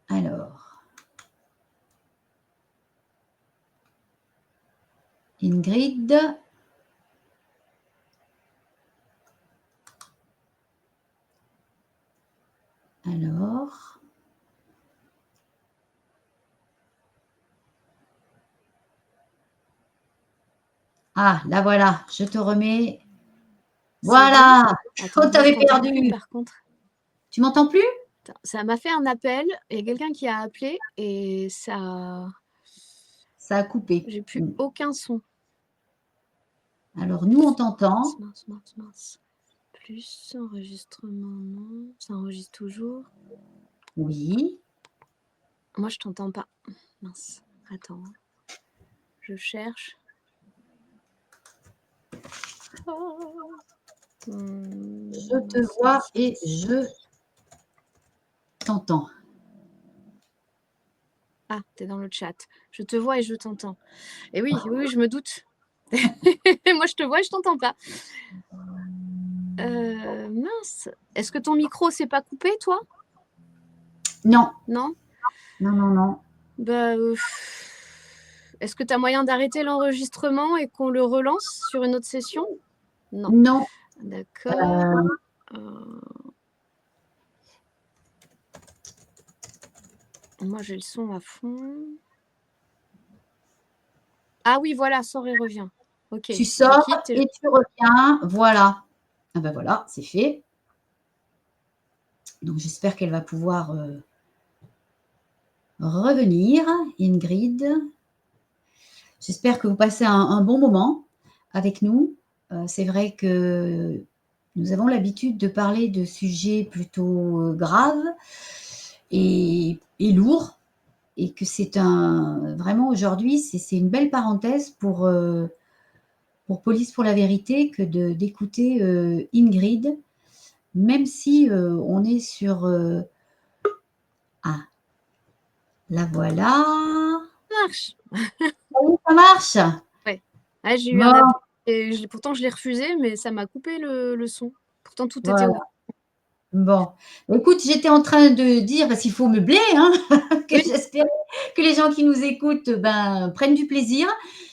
Alors, Ingrid? Alors? Ah, la voilà, je te remets. c'est bon? Voilà! Attends, On moi je t'avait t'entends plus perdu. par contre. Tu m'entends plus? Attends, ça m'a fait un appel, il y a quelqu'un qui a appelé et ça Ça a coupé. j'ai plus Mmh. aucun son. Alors nous, on Mince, t'entend. mince, mince, mince. Plus enregistrement, non, ça enregistre toujours. Oui. Moi je t'entends pas. Mince, attends, je cherche. Oh. Je te Mince, vois mince, et mince. je t'entends. Ah, t'es dans le chat. Je te vois et je t'entends. Et oui, oui, oui, je me doute. Moi, je te vois et je t'entends pas. Mince. Est-ce que ton micro s'est pas coupé, toi? Non, Non? non, non, non. Bah, est-ce que tu as moyen d'arrêter l'enregistrement et qu'on le relance sur une autre session? Non. Non. D'accord. Moi, j'ai le son à fond. Ah oui, voilà, sort et revient. OK, Tu je sors quitte et je et tu reviens. Voilà. Ah ben voilà, c'est fait. Donc j'espère qu'elle va pouvoir, revenir, Ingrid. J'espère que vous passez un bon moment avec nous. C'est vrai que nous avons l'habitude de parler de sujets plutôt, graves et lourds, et que c'est vraiment aujourd'hui, c'est une belle parenthèse pour Police pour la vérité que d'écouter, Ingrid, même si, on est sur, ah, la voilà. marche. Ça y est, ça marche? Ouais. Ah, j'ai eu un Bon, appel pourtant, je l'ai refusé, mais ça m'a coupé le son. Pourtant, tout était Voilà. ouvert. Bon, écoute, j'étais en train de dire, parce qu'il faut meubler, hein, que Oui, j'espère que les gens qui nous écoutent, ben, prennent du plaisir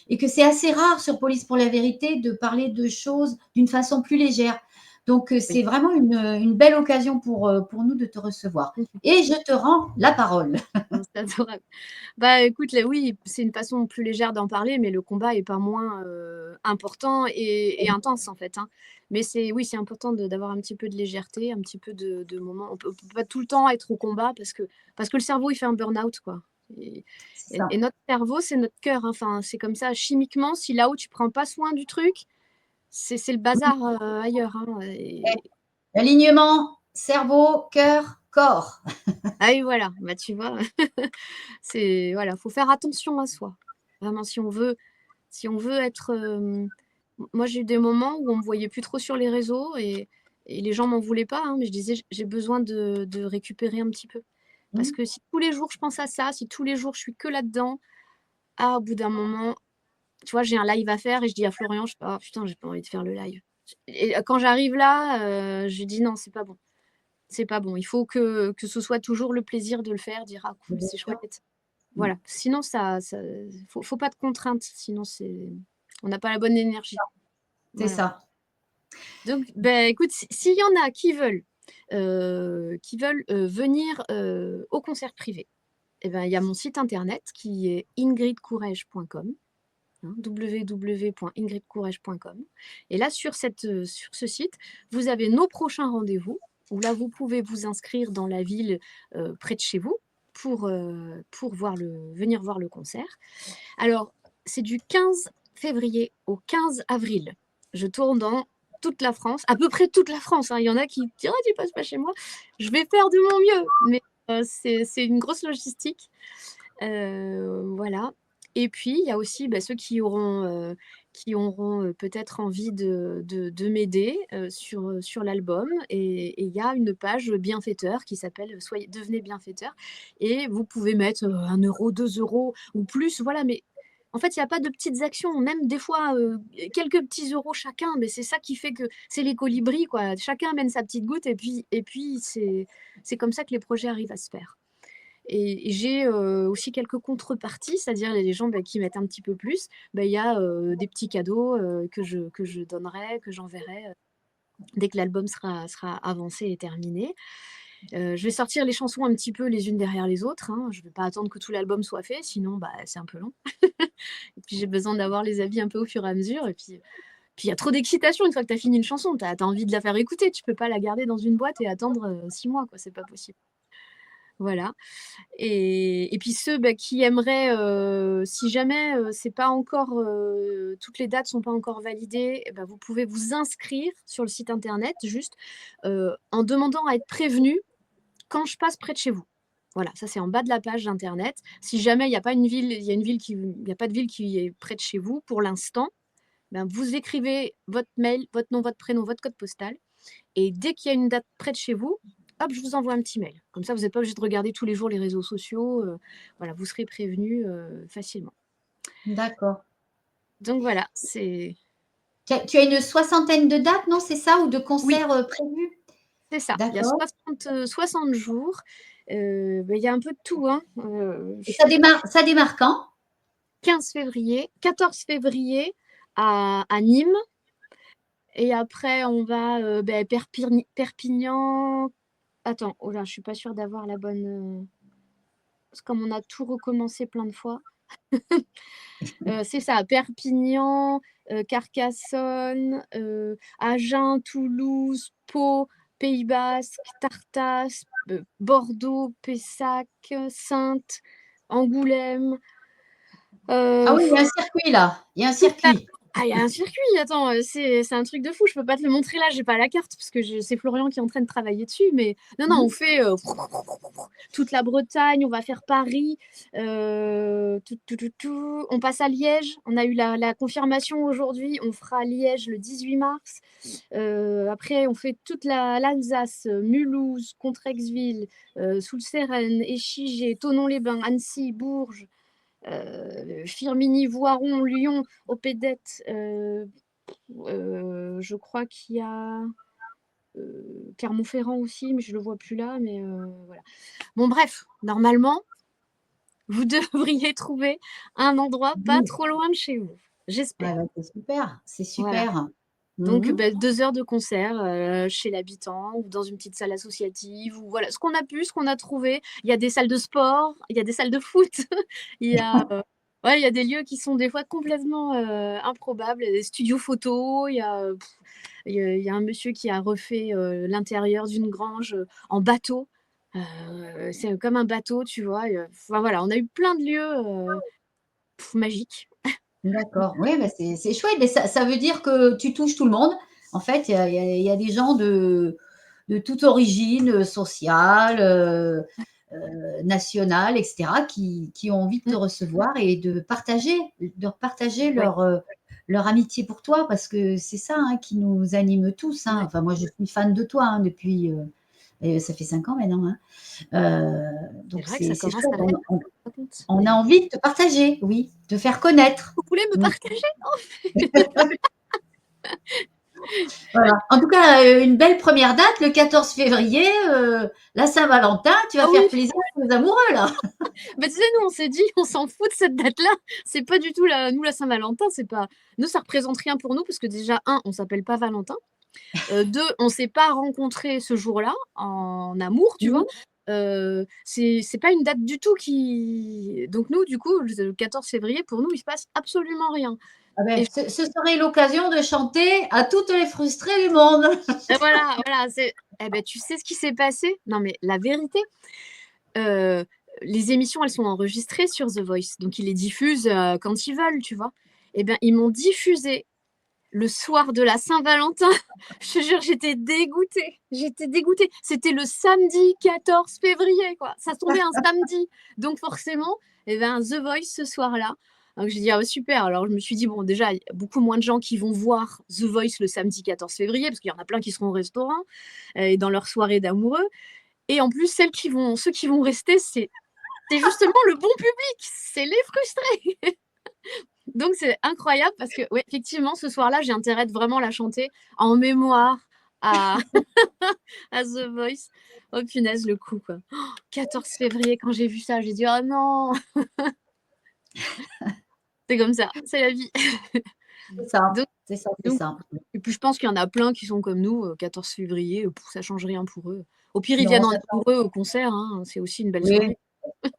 et que c'est assez rare sur Police pour la vérité de parler de choses d'une façon plus légère. Donc, oui. c'est vraiment une belle occasion pour nous de te recevoir. Et je te rends la parole. Non, c'est adorable. Bah, écoute, là, oui, c'est une façon plus légère d'en parler, mais le combat est pas moins important et intense en fait, hein. Mais oui, c'est important d'avoir un petit peu de légèreté, un petit peu de moments. On peut pas tout le temps être au combat parce que le cerveau, il fait un burn-out, quoi. Et, C'est et ça. notre cerveau, c'est notre cœur, hein. Enfin, c'est comme ça, chimiquement, si là-haut, tu prends pas soin du truc, c'est le bazar ailleurs, hein. L'alignement, cerveau, cœur, corps. Ah oui, voilà, bah, tu vois, voilà, faut faire attention à soi. Vraiment, si on veut être, moi, j'ai eu des moments où on me voyait plus trop sur les réseaux et les gens m'en voulaient pas, hein, mais je disais: «J'ai besoin de récupérer un petit peu». Parce Mmh. que si tous les jours je pense à ça, si tous les jours je suis que là-dedans, au bout d'un moment, tu vois, j'ai un live à faire et je dis à Florian, je fais: «Oh putain, j'ai pas envie de faire le live». Et quand j'arrive là, je lui dis: «Non, c'est pas bon, c'est pas bon». Il faut que ce soit toujours le plaisir de le faire, dire: «Ah cool, Bien c'est sûr. chouette». Mmh. Voilà, sinon ça faut pas de contraintes, sinon on n'a pas la bonne énergie. C'est Voilà. ça. Donc, ben, écoute, s'il y en a qui veulent venir au concert privé, eh ben, il y a mon site internet qui est ingridcourage.com, hein, www.ingridcourage.com. Et là, sur ce site, vous avez nos prochains rendez-vous, où là, vous pouvez vous inscrire dans la ville près de chez vous pour venir voir le concert. Alors, c'est du 15 février au 15 avril. Je tourne dans toute la France, à peu près toute la France, hein. Il y en a qui disent: «Oh, tu passes pas chez moi». Je vais faire de mon mieux, mais c'est une grosse logistique. Voilà. Et puis, il y a aussi, bah, ceux qui auront peut-être envie de m'aider sur l'album. Et il y a une page bienfaiteur qui s'appelle Devenez bienfaiteur. Et vous pouvez mettre 1 euro, 2 euros ou plus. Voilà, mais en fait, il n'y a pas de petites actions. Même des fois, quelques petits euros chacun, mais c'est ça qui fait que c'est les colibris, quoi. Chacun amène sa petite goutte et puis c'est comme ça que les projets arrivent à se faire. Et j'ai aussi quelques contreparties, c'est-à-dire les gens, bah, qui mettent un petit peu plus. Bah, il y a des petits cadeaux que je donnerai, que j'enverrai dès que l'album sera avancé et terminé. Je vais sortir les chansons un petit peu les unes derrière les autres, hein. Je ne vais pas attendre que tout l'album soit fait, sinon bah, c'est un peu long. Et puis j'ai besoin d'avoir les avis un peu au fur et à mesure. Et puis il y a trop d'excitation une fois que tu as fini une chanson. Tu as envie de la faire écouter. Tu peux pas la garder dans une boîte et attendre 6 mois, quoi. C'est pas possible. Voilà. Et puis ceux, bah, qui aimeraient, si jamais, c'est pas encore, toutes les dates sont pas encore validées, et bah, vous pouvez vous inscrire sur le site internet juste, en demandant à être prévenu quand je passe près de chez vous. Voilà, ça c'est en bas de la page internet. Si jamais il y a pas une ville, il y a une ville qui il y a pas de ville qui est près de chez vous pour l'instant, ben, vous écrivez votre mail, votre nom, votre prénom, votre code postal et dès qu'il y a une date près de chez vous, hop, je vous envoie un petit mail. Comme ça, vous n'êtes pas obligé de regarder tous les jours les réseaux sociaux. Voilà, vous serez prévenu facilement. D'accord. Donc voilà, c'est. Tu as une soixantaine de dates, non, c'est ça? Ou de Oui, concerts prévus? c'est ça. Il y a D'accord. 60 jours. Il y a un peu de tout, hein. Et Je pars ça démarre quand? 15 février, 14 février à Nîmes. Et après, on va Perpignan. Attends, oh là, je suis pas sûre d'avoir la bonne. Parce que comme on a tout recommencé plein de fois. C'est ça, Perpignan, Carcassonne, Agen, Toulouse, Pau, Pays basque, Tartas, Bordeaux, Pessac, Saintes, Angoulême. Ah euh, oui, il y a un circuit là, il y a un toute la circuit. il y a un circuit, attends, c'est un truc de fou. Je peux pas te le montrer là, j'ai pas la carte parce que c'est Florian qui est en train de travailler dessus. Mais non, non, on Mmh. fait toute la Bretagne, on va faire Paris, tout. On passe à Liège. On a eu la confirmation aujourd'hui. On fera Liège le 18 mars. Après, on fait toute l'Alsace, Mulhouse, Contrexeville, Soultzeren, Échigé, Thonon-les-Bains, Annecy, Bourges. Firminy, Voiron, Lyon, Opédette, Je crois qu'il y a Clermont-Ferrand aussi, mais je le vois plus là. Mais voilà. Bon, bref, normalement, vous devriez trouver un endroit pas Oui. trop loin de chez vous. J'espère. Ah, bah, c'est super, c'est Voilà. super. Donc, Mhm. 2 heures de concert chez l'habitant ou dans une petite salle associative ou voilà, ce qu'on a pu, ce qu'on a trouvé. Il y a des salles de sport, il y a des salles de foot, il y a, ouais, il y a des lieux qui sont des fois complètement improbables, il y a des studios photos, il y a un monsieur qui a refait l'intérieur d'une grange en bateau. C'est comme un bateau, tu vois. Enfin, voilà, on a eu plein de lieux magiques. D'accord. Oui, bah, c'est chouette. Mais ça veut dire que tu touches tout le monde. En fait, il y a des gens de toute origine sociale, nationale, etc., qui ont envie de te Mm. recevoir et de partager Ouais, leur amitié pour toi, parce que c'est ça, hein, qui nous anime tous, hein. ouais. Enfin, moi, je suis fan de toi, hein, depuis, et ça fait 5 ans maintenant, hein. C'est Donc, vrai que ça c'est commence chouette. à faire, par contre. On a envie de te partager, oui, de faire connaître. Vous voulez me Mm. partager? Voilà. En tout cas, une belle première date, le 14 février, la Saint-Valentin, tu vas Ah oui, faire plaisir aux amoureux, là. bah tu sais, nous on s'est dit, on s'en fout de cette date-là. C'est pas du tout nous la Saint-Valentin, c'est pas. Nous, ça représente rien pour nous parce que déjà, on s'appelle pas Valentin. Deux, on s'est pas rencontrés ce jour-là en amour, tu vois. Mhm. C'est pas une date du tout qui. Donc nous, du coup, le 14 février, pour nous, il se passe absolument rien. Ah ben, Et, ce serait l'occasion de chanter à toutes les frustrées du monde. et voilà, voilà, eh ben, tu sais ce qui s'est passé? Non, mais la vérité, euh, les émissions, elles sont enregistrées sur The Voice, donc ils les diffusent quand ils veulent, tu vois. Eh bien, ils m'ont diffusé le soir de la Saint-Valentin. Je te jure, j'étais dégoûtée. J'étais dégoûtée. C'était le samedi 14 février, quoi. Ça tombait un samedi. Donc forcément, eh ben, The Voice ce soir-là. Donc j'ai dit, ah, super. Alors je me suis dit, bon, déjà, il y a beaucoup moins de gens qui vont voir The Voice le samedi 14 février, parce qu'il y en a plein qui seront au restaurant et dans leur soirée d'amoureux. Et en plus, ceux qui vont rester, c'est justement le bon public. C'est les frustrés. Donc c'est incroyable parce que, ouais, effectivement, ce soir-là, j'ai intérêt de vraiment la chanter en mémoire à, à The Voice. Oh punaise, le coup, quoi. 14 février, quand j'ai vu ça, j'ai dit, oh non, c'est comme ça, c'est la vie. C'est ça, Donc, c'est ça, c'est donc, ça. et puis je pense qu'il y en a plein qui sont comme nous, 14 février, ça change rien pour eux. Au pire, ils Non, viennent en ça change. amoureux au concert, hein, c'est aussi une belle Oui. soirée.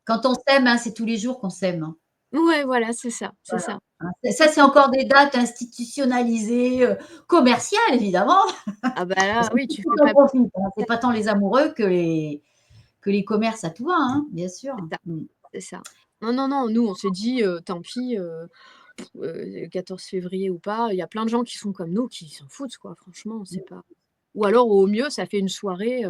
Quand on s'aime, hein, c'est tous les jours qu'on s'aime, hein. Ouais, voilà, c'est ça, c'est Voilà. ça. Hein. Ça, c'est encore des dates institutionnalisées, commerciales, évidemment. Ah bah Parce là, que oui, tout tu le fais monde pas. en profite, hein. C'est pas tant les amoureux que les commerces à tout va, hein, bien sûr. C'est ça, Mm. c'est ça. Non, non, non, nous, on s'est dit, tant pis. 14 février ou pas, il y a plein de gens qui sont comme nous, qui s'en foutent, quoi, franchement, c'est pas. Ou alors, au mieux, ça fait une soirée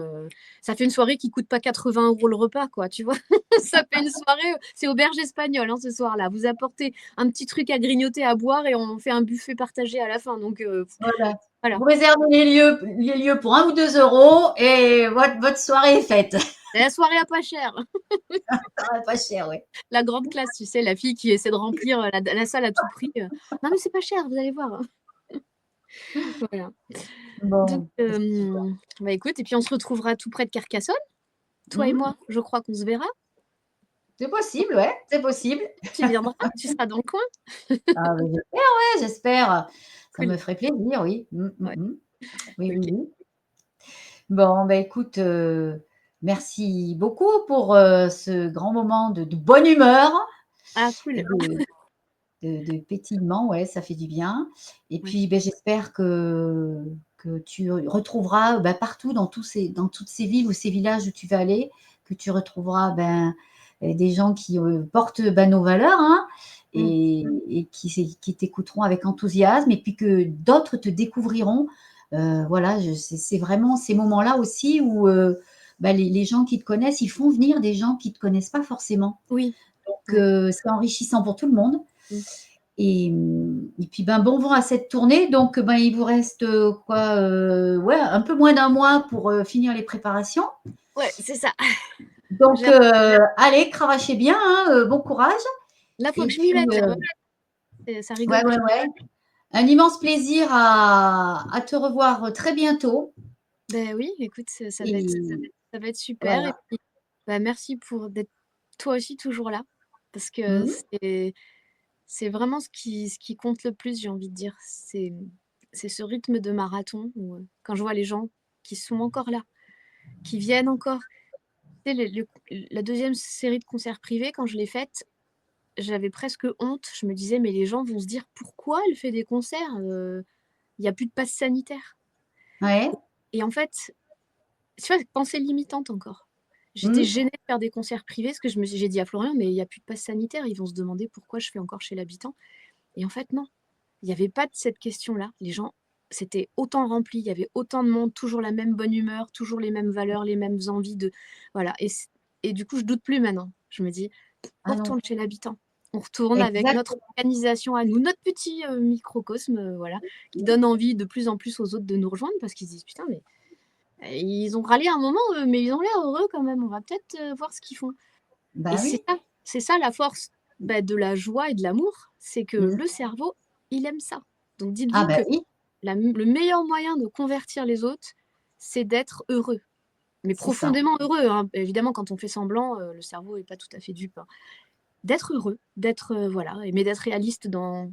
qui coûte pas 80 € le repas, quoi, tu vois. Ça fait une soirée, c'est auberge espagnole, hein, ce soir-là. Vous apportez un petit truc à grignoter, à boire, et on fait un buffet partagé à la fin. Donc, Voilà. voilà. Vous réservez les lieux pour 1 ou 2 euros et votre soirée est faite. Et la soirée à pas cher. Ça va pas cher, oui. La grande classe, tu sais, la fille qui essaie de remplir la salle à tout prix. Non, mais c'est pas cher, vous allez voir. Voilà. Donc, Bon, bah écoute, et puis on se retrouvera tout près de Carcassonne, toi et mmh, moi, je crois qu'on se verra. c'est possible, ouais, c'est possible. Tu viendras, tu seras dans le coin. Ah, bah, j'espère, ouais, j'espère. Ça me Cool. ferait plaisir, oui. Ouais, Oui, oui, ok. oui. Bon, bah, écoute, merci beaucoup pour, ce grand moment de bonne humeur Ah, et cool. de pétillement, ouais, ça fait du bien. Et Ouais. puis, beh, j'espère que tu retrouveras, bah, partout dans toutes ces villes ou ces villages où tu vas aller, que tu retrouveras, ben, des gens qui, portent, bah, nos valeurs, hein, Mm. et qui t'écouteront avec enthousiasme, et puis que d'autres te découvriront. Voilà, c'est vraiment ces moments-là aussi où, bah, les gens qui te connaissent, ils font venir des gens qui ne te connaissent pas forcément. Oui. Donc, Ouais. c'est enrichissant pour tout le monde. Mm. Et puis, ben, bon vent à cette tournée. Donc, ben, il vous reste quoi, ouais, un peu moins d'un mois pour finir les préparations. Ouais, c'est ça. Donc, J'ai- allez, cravachez bien, hein, bon courage. Là, faut Et que je m'y puis, mette, là. Ouais, ça rigole ouais, plus. ouais, ouais. Un immense plaisir à te revoir très bientôt. Ben oui, écoute, ça va être, Et ça va être super. Et voilà. puis, bah, merci pour d'être toi aussi toujours là, parce que Mmh. c'est vraiment ce qui compte le plus, j'ai envie de dire. C'est ce rythme de marathon où, quand je vois les gens qui sont encore là, qui viennent encore. Tu sais, la deuxième série de concerts privés, quand je l'ai faite, j'avais presque honte. Je me disais, mais les gens vont se dire, pourquoi elle fait des concerts? Il y a plus de passe sanitaire. Ouais. Et en fait, tu vois, pensée limitante encore. J'étais Mmh. gênée de faire des concerts privés parce que j'ai dit à Florian, mais il n'y a plus de passe sanitaire. Ils vont se demander pourquoi je fais encore chez l'habitant. Et en fait, non. Il n'y avait pas de cette question-là. Les gens, c'était autant rempli. Il y avait autant de monde, toujours la même bonne humeur, toujours les mêmes valeurs, les mêmes envies de. Voilà. Et du coup, je doute plus maintenant. Je me dis, on Ah non. retourne chez l'habitant. On retourne avec notre Exactement. organisation à nous, notre petit microcosme, voilà, qui donne envie de plus en plus aux autres de nous rejoindre parce qu'ils se disent putain, mais ils ont râlé un moment, mais ils ont l'air heureux quand même. On va peut-être voir ce qu'ils font. Et Bah oui. c'est ça la force de la joie et de l'amour, c'est que Mmh. le cerveau, il aime ça. Donc Ah dites-vous bah que oui, le meilleur moyen de convertir les autres, c'est d'être heureux. Mais c'est ça. profondément heureux, hein. Évidemment, quand on fait semblant, le cerveau n'est pas tout à fait dupe, hein. D'être heureux, d'être voilà, mais d'être réaliste dans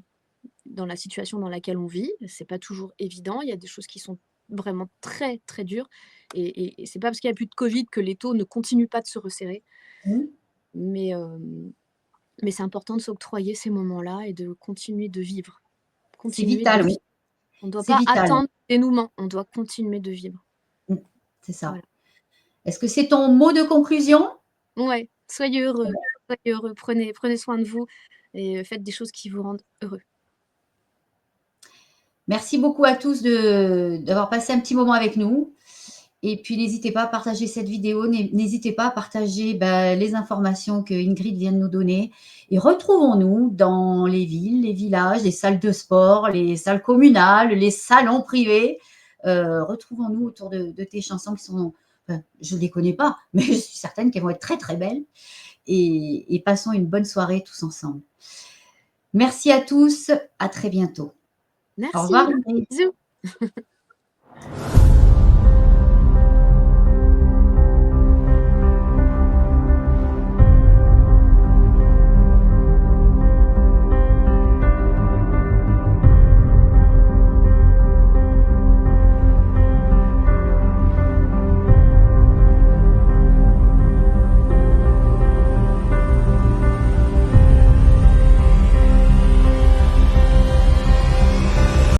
la situation dans laquelle on vit. C'est pas toujours évident. Il y a des choses qui sont vraiment très très dures. Et c'est pas parce qu'il n'y a plus de Covid que les taux ne continuent pas de se resserrer. Mmh. Mais, mais c'est important de s'octroyer ces moments-là et de continuer de vivre. C'est Continuer de vital, oui. vivre. On ne doit C'est pas vital. attendre le dénouement, on doit continuer de vivre. Mmh. C'est ça. Voilà. Est-ce que c'est ton mot de conclusion? Ouais, soyez heureux, prenez soin de vous et faites des choses qui vous rendent heureux. Merci beaucoup à tous d'avoir passé un petit moment avec nous. Et puis, n'hésitez pas à partager cette vidéo. N'hésitez pas à partager les informations que Ingrid vient de nous donner. Et retrouvons-nous dans les villes, les villages, les salles de sport, les salles communales, les salons privés. Retrouvons-nous autour de tes chansons qui sont, enfin, je ne les connais pas, mais je suis certaine qu'elles vont être très, très belles. Et passons une bonne soirée tous ensemble. Merci à tous. À très bientôt. Au Merci, revoir, Ingrid. bisous.